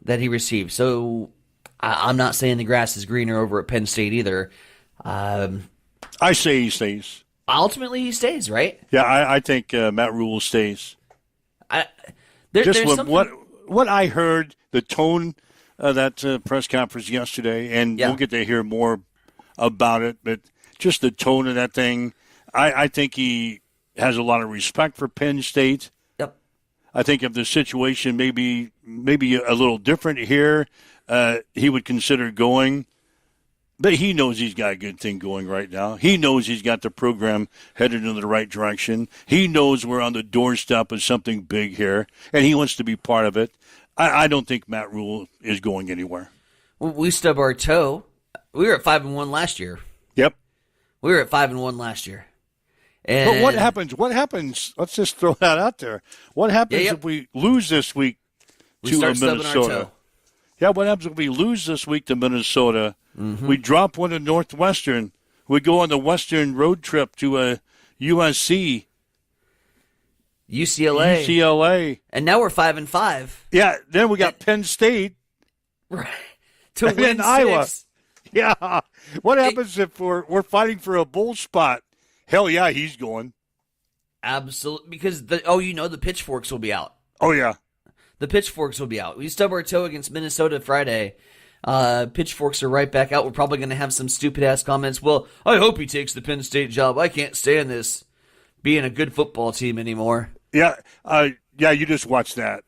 that he received. So I'm not saying the grass is greener over at Penn State either. I say he stays. Ultimately, he stays, right? Yeah, I think Matt Rule stays. There's what I heard, the tone of that press conference yesterday, and we'll get to hear more about it, but just the tone of that thing, I think he has a lot of respect for Penn State. Yep. I think if the situation maybe a little different here, he would consider going. But he knows he's got a good thing going right now. He knows he's got the program headed in the right direction. He knows we're on the doorstep of something big here, and he wants to be part of it. I don't think Matt Rule is going anywhere. We stub our toe. We were at 5-1 last year. Yep. We were at 5-1 last year. And but what happens? What happens? Let's just throw that out there. What happens if we lose this week to Minnesota? Yeah, what happens if we lose this week to Minnesota? Mm-hmm. We drop one to Northwestern. We go on the Western road trip to USC. UCLA. And now we're 5-5. Yeah, then we got Penn State. Right. To and win 6. Iowa. Yeah. What happens if we're fighting for a bowl spot? Hell yeah, he's going. Absolutely. Because, the pitchforks will be out. Oh, yeah. The pitchforks will be out. We stub our toe against Minnesota Friday. Pitchforks are right back out. We're probably going to have some stupid-ass comments. Well, I hope he takes the Penn State job. I can't stand this being a good football team anymore. Yeah, you just watch that.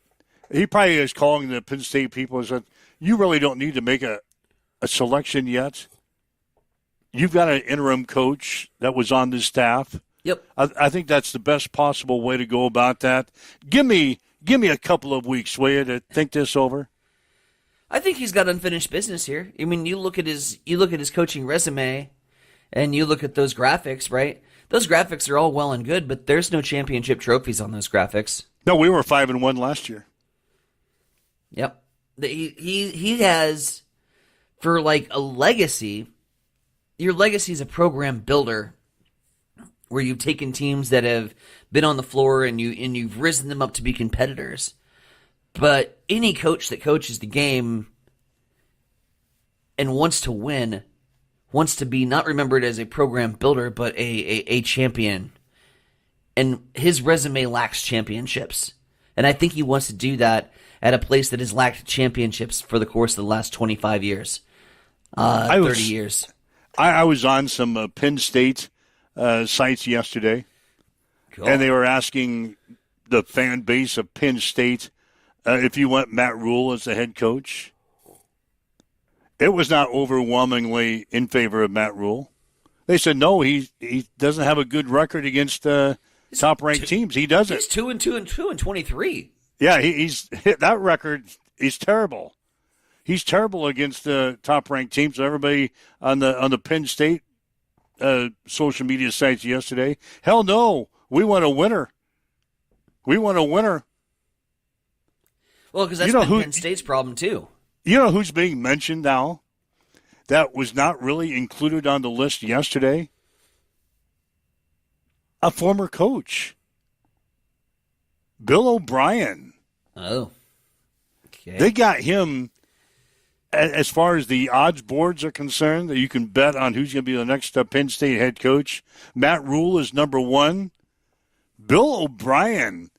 He probably is calling the Penn State people and said, you really don't need to make a selection yet. You've got an interim coach that was on the staff. Yep. I think that's the best possible way to go about that. Give me a couple of weeks, will you, to think this over? I think he's got unfinished business here. I mean, you look at his coaching resume, and you look at those graphics, right? Those graphics are all well and good, but there's no championship trophies on those graphics. No, we were 5-1 last year. Yep. He has, for like a legacy, your legacy is a program builder where you've taken teams that have been on the floor and you've risen them up to be competitors. But any coach that coaches the game and wants to win, wants to be not remembered as a program builder, but a champion. And his resume lacks championships. And I think he wants to do that at a place that has lacked championships for the course of the last 25 years, 30 years. I was on some Penn State sites yesterday, cool. And they were asking the fan base of Penn State if you want Matt Rule as the head coach. It was not overwhelmingly in favor of Matt Rule. They said, no, he doesn't have a good record against top-ranked teams. He doesn't. He's 2-2 and 23. Yeah, he's hit that record. He's terrible. He's terrible against top-ranked teams. So everybody on the Penn State social media sites yesterday, hell no, we want a winner. We want a winner. Well, because that's been Penn State's problem too. You know who's being mentioned now that was not really included on the list yesterday? A former coach. Bill O'Brien. Oh. Okay. They got him, as far as the odds boards are concerned, that you can bet on who's going to be the next Penn State head coach. Matt Rule is number one. Bill O'Brien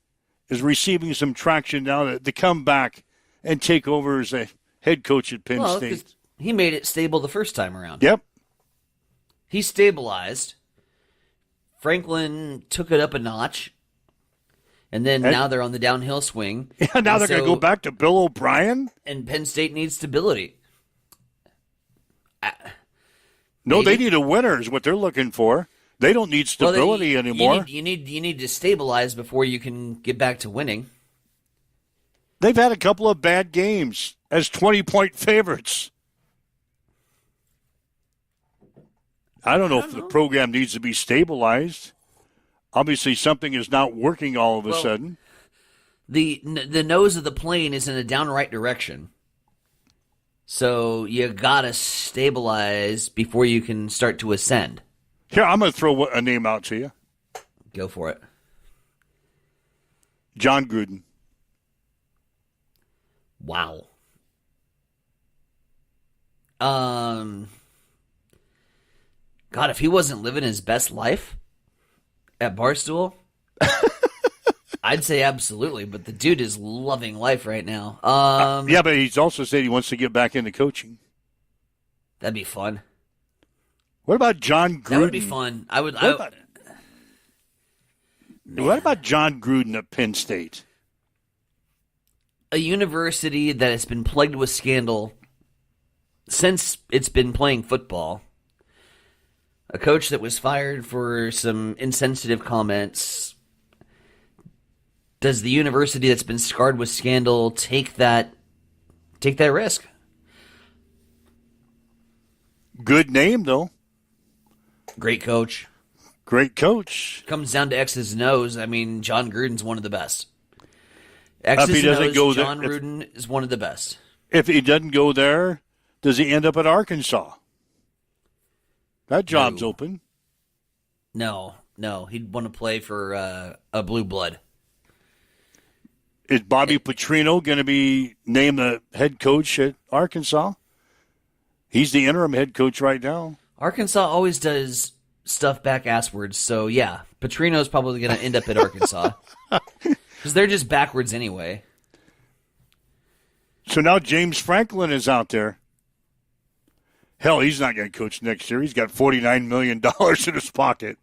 is receiving some traction now to come back and take over as a head coach at Penn State. He made it stable the first time around. Yep. He stabilized. Franklin took it up a notch. And then now they're on the downhill swing. Yeah, now they're going to go back to Bill O'Brien? And Penn State needs stability. No, they need a winner is what they're looking for. They don't need stability anymore. You need to stabilize before you can get back to winning. They've had a couple of bad games as 20-point favorites. I don't know if the program needs to be stabilized. Obviously, something is not working all of a sudden. The nose of the plane is in a downright direction. So you got to stabilize before you can start to ascend. Here, I'm going to throw a name out to you. Go for it. John Gruden. Wow. God, if he wasn't living his best life at Barstool, I'd say absolutely. But the dude is loving life right now. Yeah, but he's also said he wants to get back into coaching. That'd be fun. What about John Gruden? That would be fun. What about John Gruden at Penn State? A university that has been plagued with scandal since it's been playing football. A coach that was fired for some insensitive comments. Does the university that's been scarred with scandal take that risk? Good name, though. Great coach. Great coach. Comes down to X's and O's. I mean, John Gruden's one of the best. X's If he doesn't and O's, go John there, Gruden is one of the best. If he doesn't go there, does he end up at Arkansas? That job's open. No. He'd want to play for a blue blood. Is Bobby Petrino going to be named the head coach at Arkansas? He's the interim head coach right now. Arkansas always does stuff back asswards, so yeah, Petrino's probably going to end up at Arkansas. Because they're just backwards anyway. So now James Franklin is out there. Hell, he's not going to coach next year. He's got $49 million in his pocket.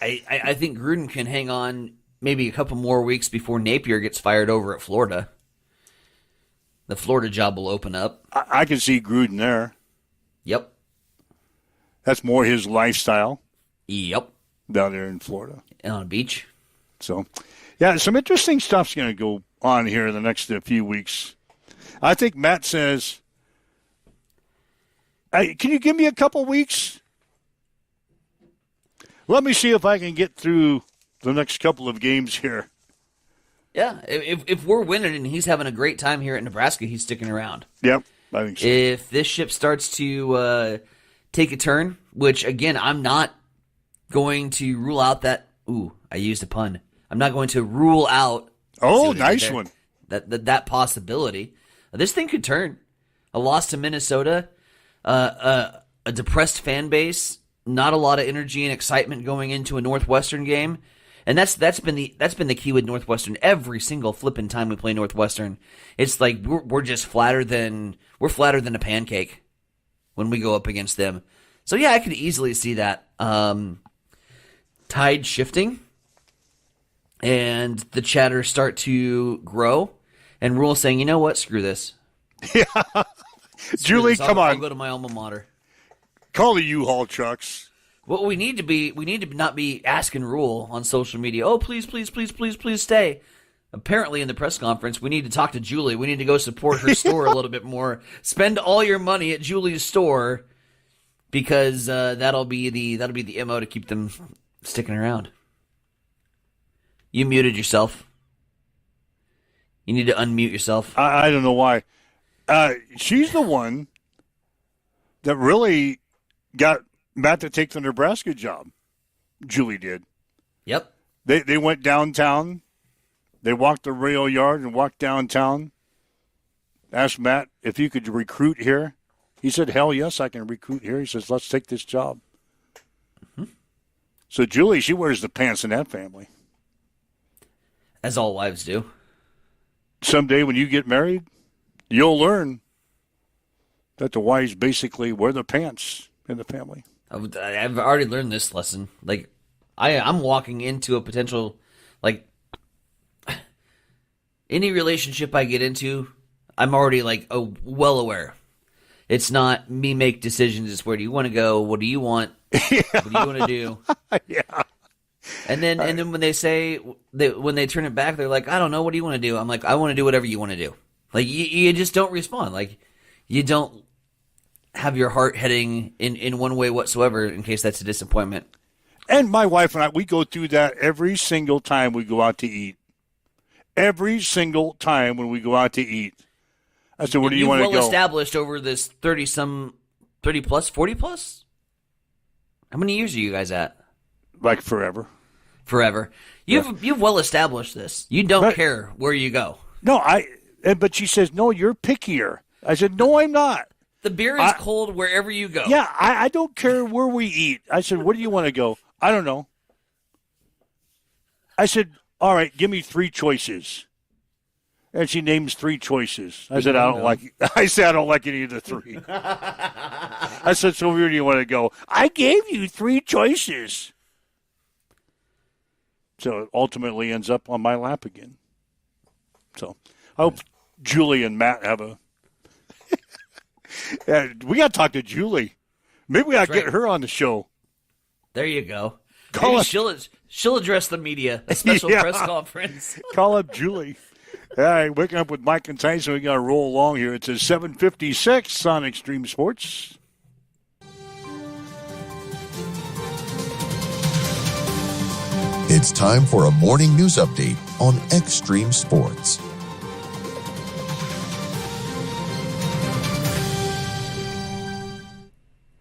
I think Gruden can hang on maybe a couple more weeks before Napier gets fired over at Florida. The Florida job will open up. I can see Gruden there. Yep. That's more his lifestyle. Yep. Down there in Florida. On a beach. So, yeah, some interesting stuff's going to go on here in the next few weeks. I think Matt says, hey, can you give me a couple weeks? Let me see if I can get through the next couple of games here. Yeah, if we're winning and he's having a great time here at Nebraska, he's sticking around. Yep, I think so. If this ship starts to take a turn, which, again, I'm not going to rule out that – ooh, I used a pun. I'm not going to rule out – oh, nice one. That possibility. This thing could turn. A loss to Minnesota, a depressed fan base, not a lot of energy and excitement going into a Northwestern game. And that's been the key with Northwestern. Every single flipping time we play Northwestern, it's like we're just flatter than a pancake when we go up against them. So yeah, I could easily see that tide shifting and the chatter start to grow, and Rule saying, you know what, screw this. Yeah, Julie, come on. I'll go to my alma mater. Call the U-Haul trucks. What we need to not be asking Rule on social media, oh, please stay. Apparently in the press conference, we need to talk to Julie. We need to go support her store a little bit more. Spend all your money at Julie's store because that'll be the MO to keep them sticking around. You muted yourself. You need to unmute yourself. I don't know why. She's the one that really got Matt to take the Nebraska job. Julie did. Yep. They went downtown. They walked the rail yard and walked downtown. Asked Matt if he could recruit here. He said, hell yes, I can recruit here. He says, let's take this job. Mm-hmm. So Julie, she wears the pants in that family. As all wives do. Someday when you get married, you'll learn that the wives basically wear the pants in the family. I've already learned this lesson. Like, I'm walking into a potential, like, any relationship I get into, I'm already, like, well aware. It's not me make decisions. It's where do you want to go? What do you want? Yeah. What do you want to do? Yeah. And then when they say, when they turn it back, they're like, I don't know. What do you want to do? I'm like, I want to do whatever you want to do. Like, you just don't respond. Like, you don't have your heart heading in one way whatsoever in case that's a disappointment. And my wife and I, we go through that every single time we go out to eat. Every single time when we go out to eat. I said, where do you want to go? You've well established over this 30 plus, 40 plus? How many years are you guys at? Like forever. Forever. You've well established this. You don't care where you go. No, but she says, no, you're pickier. I said, no, I'm not. The beer is cold wherever you go. Yeah, I don't care where we eat. I said, where do you want to go? I don't know. I said, all right, give me 3 choices. And she names 3 choices. I said, I don't like any of the 3. I said, so where do you want to go? I gave you 3 choices. So it ultimately ends up on my lap again. So I hope Julie and Matt have a... we got to talk to Julie. Maybe we got to get her on the show. There you go. Maybe she'll address the media, a special press conference. Call up Julie. All right, waking up with Mike and Tyson. We got to roll along here. It's a 7:56 on Extreme Sports. It's time for a morning news update on Extreme Sports.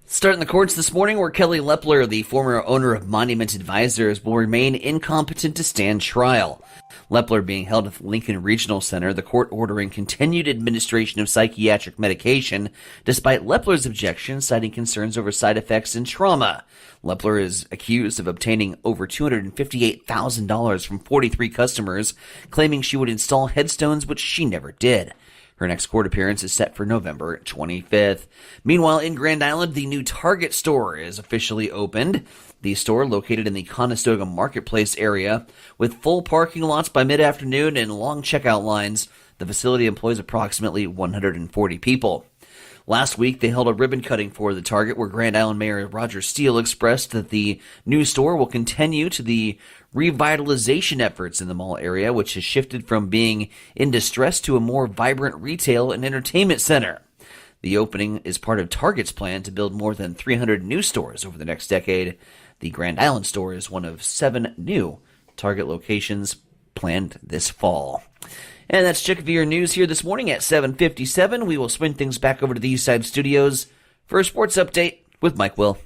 Starting the courts this morning, where Kelly Lepler, the former owner of Monument Advisors, will remain incompetent to stand trial. Lepler being held at the Lincoln Regional Center, the court ordering continued administration of psychiatric medication, despite Lepler's objection, citing concerns over side effects and trauma. Lepler is accused of obtaining over $258,000 from 43 customers, claiming she would install headstones, which she never did. Her next court appearance is set for November 25th. Meanwhile, in Grand Island, the new Target store is officially opened. The store, located in the Conestoga Marketplace area, with full parking lots by mid-afternoon and long checkout lines, the facility employs approximately 140 people. Last week, they held a ribbon cutting for the Target, where Grand Island Mayor Roger Steele expressed that the new store will continue to the revitalization efforts in the mall area, which has shifted from being in distress to a more vibrant retail and entertainment center. The opening is part of Target's plan to build more than 300 new stores over the next decade. The Grand Island store is one of 7 new Target locations planned this fall. And that's Check of Your News here this morning at 7:57. We will swing things back over to the Eastside Studios for a sports update with Mike Will.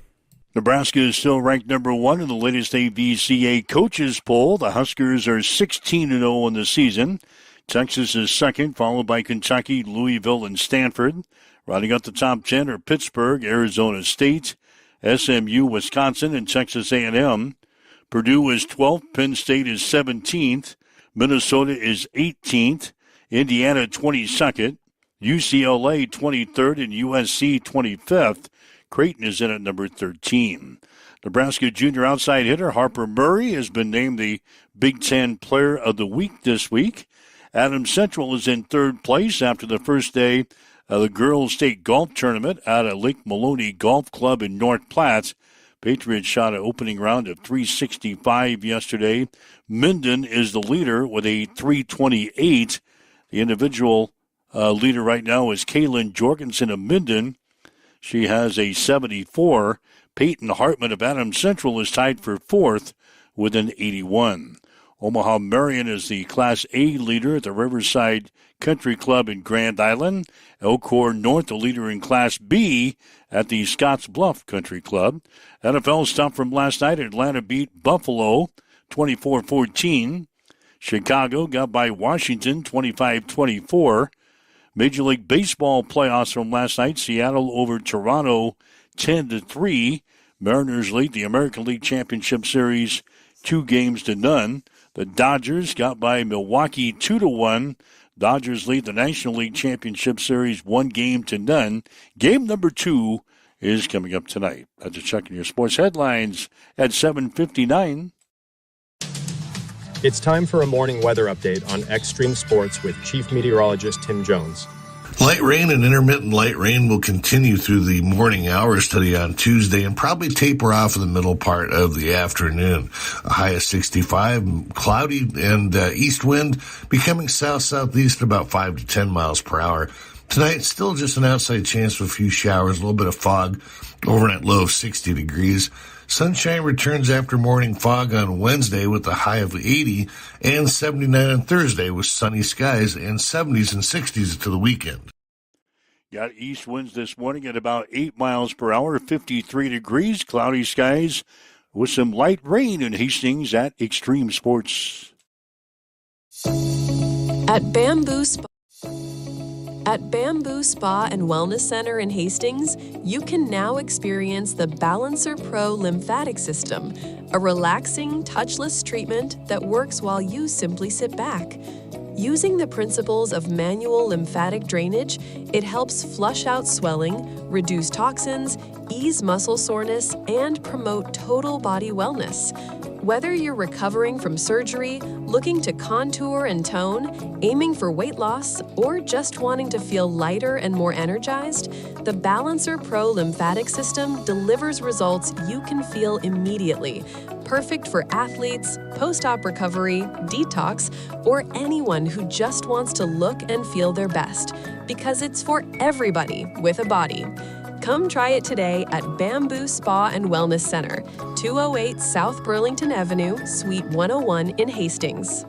Nebraska is still ranked number 1 in the latest AVCA coaches poll. The Huskers are 16-0 in the season. Texas is second, followed by Kentucky, Louisville, and Stanford. Rounding out the top 10 are Pittsburgh, Arizona State, SMU, Wisconsin, and Texas A&M. Purdue is 12th, Penn State is 17th, Minnesota is 18th, Indiana 22nd, UCLA 23rd, and USC 25th. Creighton is in at number 13. Nebraska junior outside hitter Harper Murray has been named the Big Ten Player of the Week this week. Adams Central is in 3rd place after the first day of the Girls State Golf Tournament out at Lake Maloney Golf Club in North Platte. Patriots shot an opening round of 365 yesterday. Minden is the leader with a 328. The individual leader right now is Kaylin Jorgensen of Minden. She has a 74. Peyton Hartman of Adams Central is tied for 4th with an 81. Omaha Marion is the Class A leader at the Riverside Country Club in Grand Island. Elkhorn North, the leader in Class B at the Scotts Bluff Country Club. NFL stuff from last night. Atlanta beat Buffalo 24-14. Chicago got by Washington 25-24. Major League Baseball playoffs from last night. Seattle over Toronto 10-3. Mariners lead the American League Championship Series 2-0. The Dodgers got by Milwaukee 2-1. Dodgers lead the National League Championship Series 1-0. Game number 2 is coming up tonight. That's a check in your sports headlines at 7:59. It's time for a morning weather update on Extreme Sports with Chief Meteorologist Tim Jones. Light rain and intermittent light rain will continue through the morning hours today on Tuesday and probably taper off in the middle part of the afternoon. A high of 65, cloudy and east wind becoming south-southeast at about 5 to 10 miles per hour. Tonight, still just an outside chance of a few showers, a little bit of fog, overnight low of 60 degrees. Sunshine returns after morning fog on Wednesday with a high of 80 and 79 on Thursday with sunny skies and 70s and 60s to the weekend. Got east winds this morning at about 8 miles per hour, 53 degrees, cloudy skies with some light rain in Hastings at Extreme Sports. At Bamboo Spa and Wellness Center in Hastings, you can now experience the Balancer Pro lymphatic system, a relaxing, touchless treatment that works while you simply sit back. Using the principles of manual lymphatic drainage, it helps flush out swelling, reduce toxins, ease muscle soreness, and promote total body wellness. Whether you're recovering from surgery, looking to contour and tone, aiming for weight loss, or just wanting to feel lighter and more energized, the Balancer Pro lymphatic system delivers results you can feel immediately. Perfect for athletes, post-op recovery, detox, or anyone who just wants to look and feel their best, because it's for everybody with a body. Come try it today at Bamboo Spa and Wellness Center, 208 South Burlington Avenue, Suite 101 in Hastings.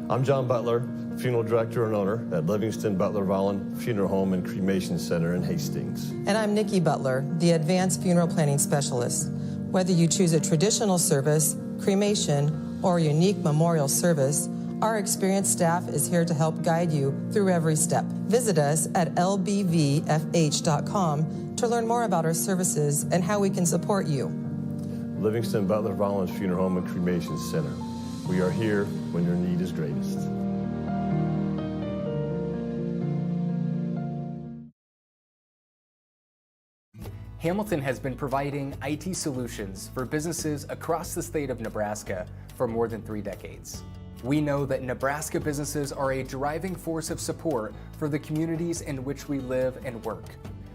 I'm John Butler, Funeral Director and Owner at Livingston Butler Vollen Funeral Home and Cremation Center in Hastings. And I'm Nikki Butler, the Advanced Funeral Planning Specialist. Whether you choose a traditional service, cremation, or a unique memorial service, our experienced staff is here to help guide you through every step. Visit us at lbvfh.com to learn more about our services and how we can support you. Livingston Butler Vollen Funeral Home and Cremation Center. We are here when your need is greatest. Hamilton has been providing IT solutions for businesses across the state of Nebraska for more than 3 decades. We know that Nebraska businesses are a driving force of support for the communities in which we live and work.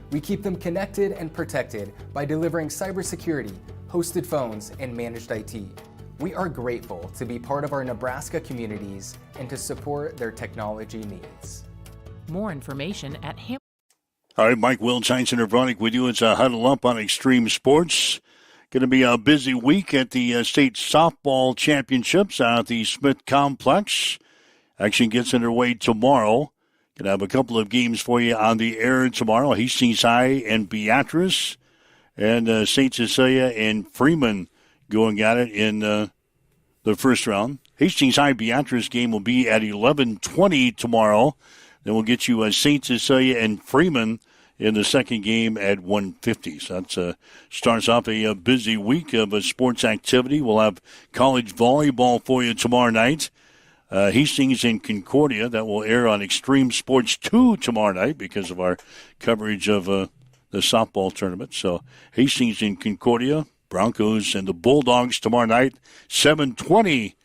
We keep them connected and protected by delivering cybersecurity, hosted phones, and managed IT. We are grateful to be part of our Nebraska communities and to support their technology needs. More information at All right, Mike Will, Giant Center Bronick with you. It's a Huddle Up on Extreme Sports. Going to be a busy week at the state softball championships out at the Smith Complex. Action gets underway tomorrow. Going to have a couple of games for you on the air tomorrow. Hastings High and Beatrice, and St. Cecilia and Freeman going at it in the first round. Hastings High Beatrice game will be at 11:20 tomorrow. Then we'll get you St. Cecilia and Freeman in the second game at 1:50. So that starts off a busy week of sports activity. We'll have college volleyball for you tomorrow night. Hastings and Concordia, that will air on Extreme Sports 2 tomorrow night because of our coverage of the softball tournament. So Hastings and Concordia, Broncos and the Bulldogs tomorrow night, 7:20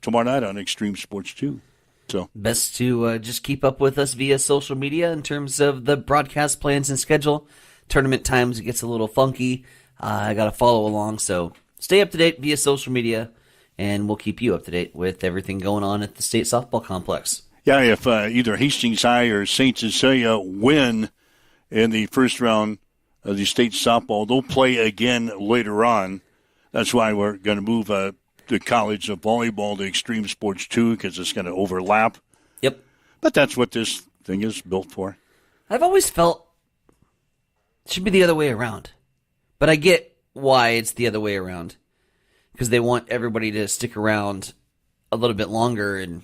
tomorrow night on Extreme Sports 2. So best to just keep up with us via social media in terms of the broadcast plans and schedule. Tournament times, it gets a little funky. I got to follow along, so stay up to date via social media, and we'll keep you up to date with everything going on at the state softball complex. Yeah, if either Hastings High or St. Cecilia win in the first round of the state softball, they'll play again later on. That's why we're going to move the college of volleyball to Extreme Sports 2 because it's going to overlap. Yep. But that's what this thing is built for. I've always felt it should be the other way around. But I get why it's the other way around. Because they want everybody to stick around a little bit longer and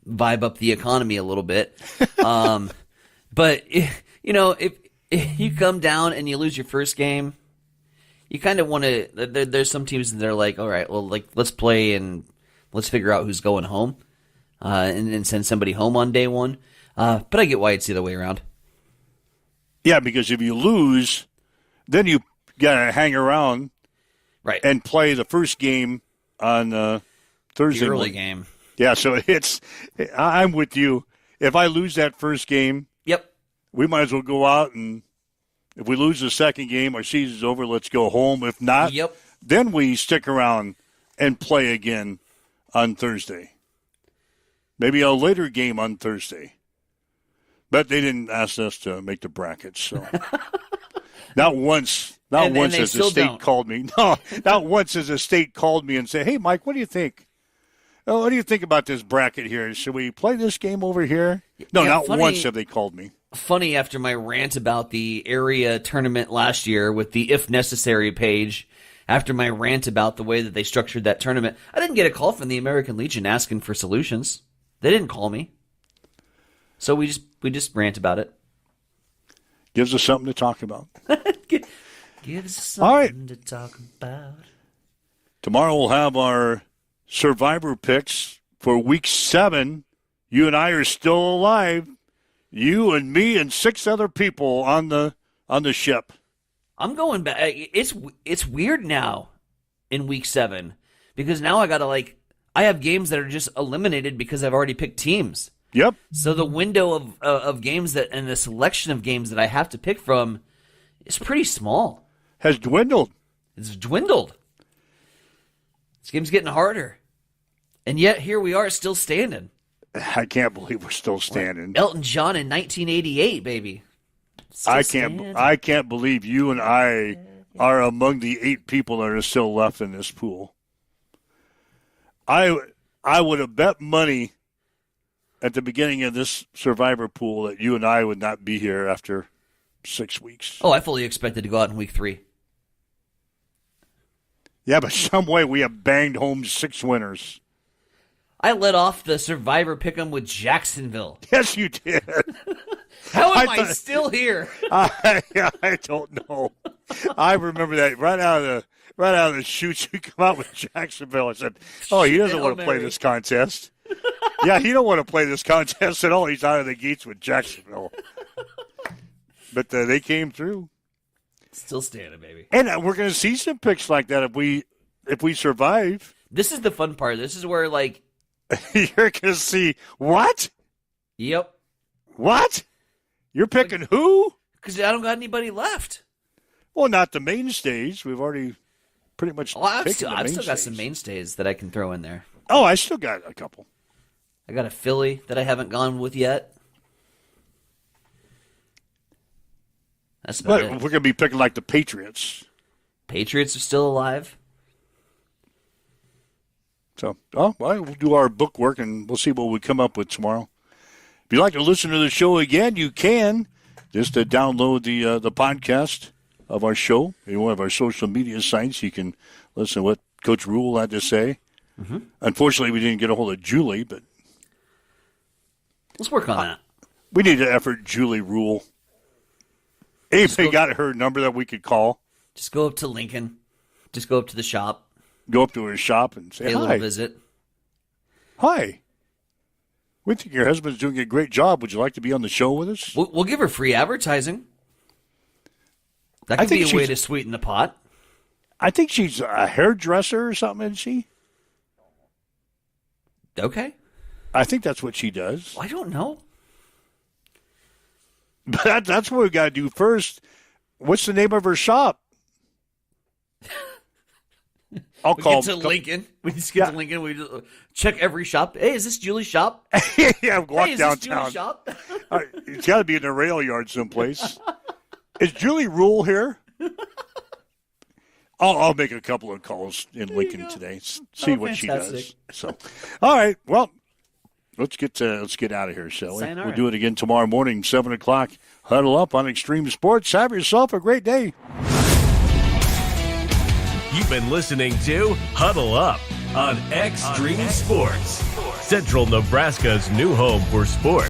vibe up the economy a little bit. But, if you come down and you lose your first game, you kind of want to. There's some teams that are like, all right, well, let's play and let's figure out who's going home. and send somebody home on day one. But I get why it's the other way around. Yeah, because if you lose, then you got to hang around and play the first game on Thursday. The early game. Yeah, so I'm with you. If I lose that first game, we might as well go out, and if we lose the second game, our season's over, let's go home. If not, then we stick around and play again on Thursday. Maybe a later game on Thursday. But they didn't ask us to make the brackets, so not once has the state called me. No, not once has the state called me and said, "Hey, Mike, what do you think? Oh, what do you think about this bracket here? Should we play this game over here?" No, not once have they called me. Funny, after my rant about the area tournament last year with the If Necessary page, after my rant about the way that they structured that tournament, I didn't get a call from the American Legion asking for solutions. They didn't call me. So we just rant about it. Gives us something to talk about. Gives us something to talk about. Tomorrow we'll have our Survivor picks for Week 7. You and I are still alive. You and me and 6 other people on the ship. I'm going back. It's weird now in Week 7 because now I have games that are just eliminated because I've already picked teams. Yep. So the window of games and the selection of games that I have to pick from is pretty small. Has dwindled. It's dwindled. This game's getting harder. And yet here we are still standing. I can't believe we're still standing. Elton John in 1988, baby. I can't believe you and I are among the 8 people that are still left in this pool. I would have bet money at the beginning of this Survivor pool that you and I would not be here after 6 weeks. Oh, I fully expected to go out in Week 3. Yeah, but some way we have banged home 6 winners. I led off the Survivor pick'em with Jacksonville. Yes, you did. How am I still here? I don't know. I remember that right out of the chutes. You come out with Jacksonville. I said, "Oh, he doesn't want to play this contest." Yeah, he don't want to play this contest at all. He's out of the gates with Jacksonville. But they came through. Still standing, baby. And we're going to see some picks like that if we survive. This is the fun part. This is where you're going to see what? Yep. What? You're picking who? Because I don't got anybody left. Well, not the mainstays. We've already pretty much I've still got some mainstays that I can throw in there. Oh, I still got a couple. I got a Philly that I haven't gone with yet. That's about it. We're going to be picking like the Patriots. Patriots are still alive. So, we'll do our book work, and we'll see what we come up with tomorrow. If you'd like to listen to the show again, you can. Just download the podcast of our show. In one of our social media sites, you can listen to what Coach Rule had to say. Mm-hmm. Unfortunately, we didn't get a hold of Julie, but let's work on that. We need to effort Julie Rule. Anybody got her number that we could call? Just go up to Lincoln. Just go up to the shop. Go up to her shop and say hi. Pay a little visit. Hi. We think your husband's doing a great job. Would you like to be on the show with us? We'll give her free advertising. That could be a way to sweeten the pot. I think she's a hairdresser or something, isn't she? Okay. I think that's what she does. I don't know. But that's what we got to do first. What's the name of her shop? I'll call. Get to Lincoln. We just get to Lincoln. We just check every shop. Hey, is this Julie's shop? Yeah, walk hey, is downtown. This Julie's shop? It's got to be in the rail yard someplace. Is Julie Rule here? I'll make a couple of calls in Lincoln today. See what she does. So, all right. Well, let's get out of here, shall we? We'll do it again tomorrow morning, 7:00. Huddle up on Extreme Sports. Have yourself a great day. You've been listening to Huddle Up on Extreme Sports, Central Nebraska's new home for sports.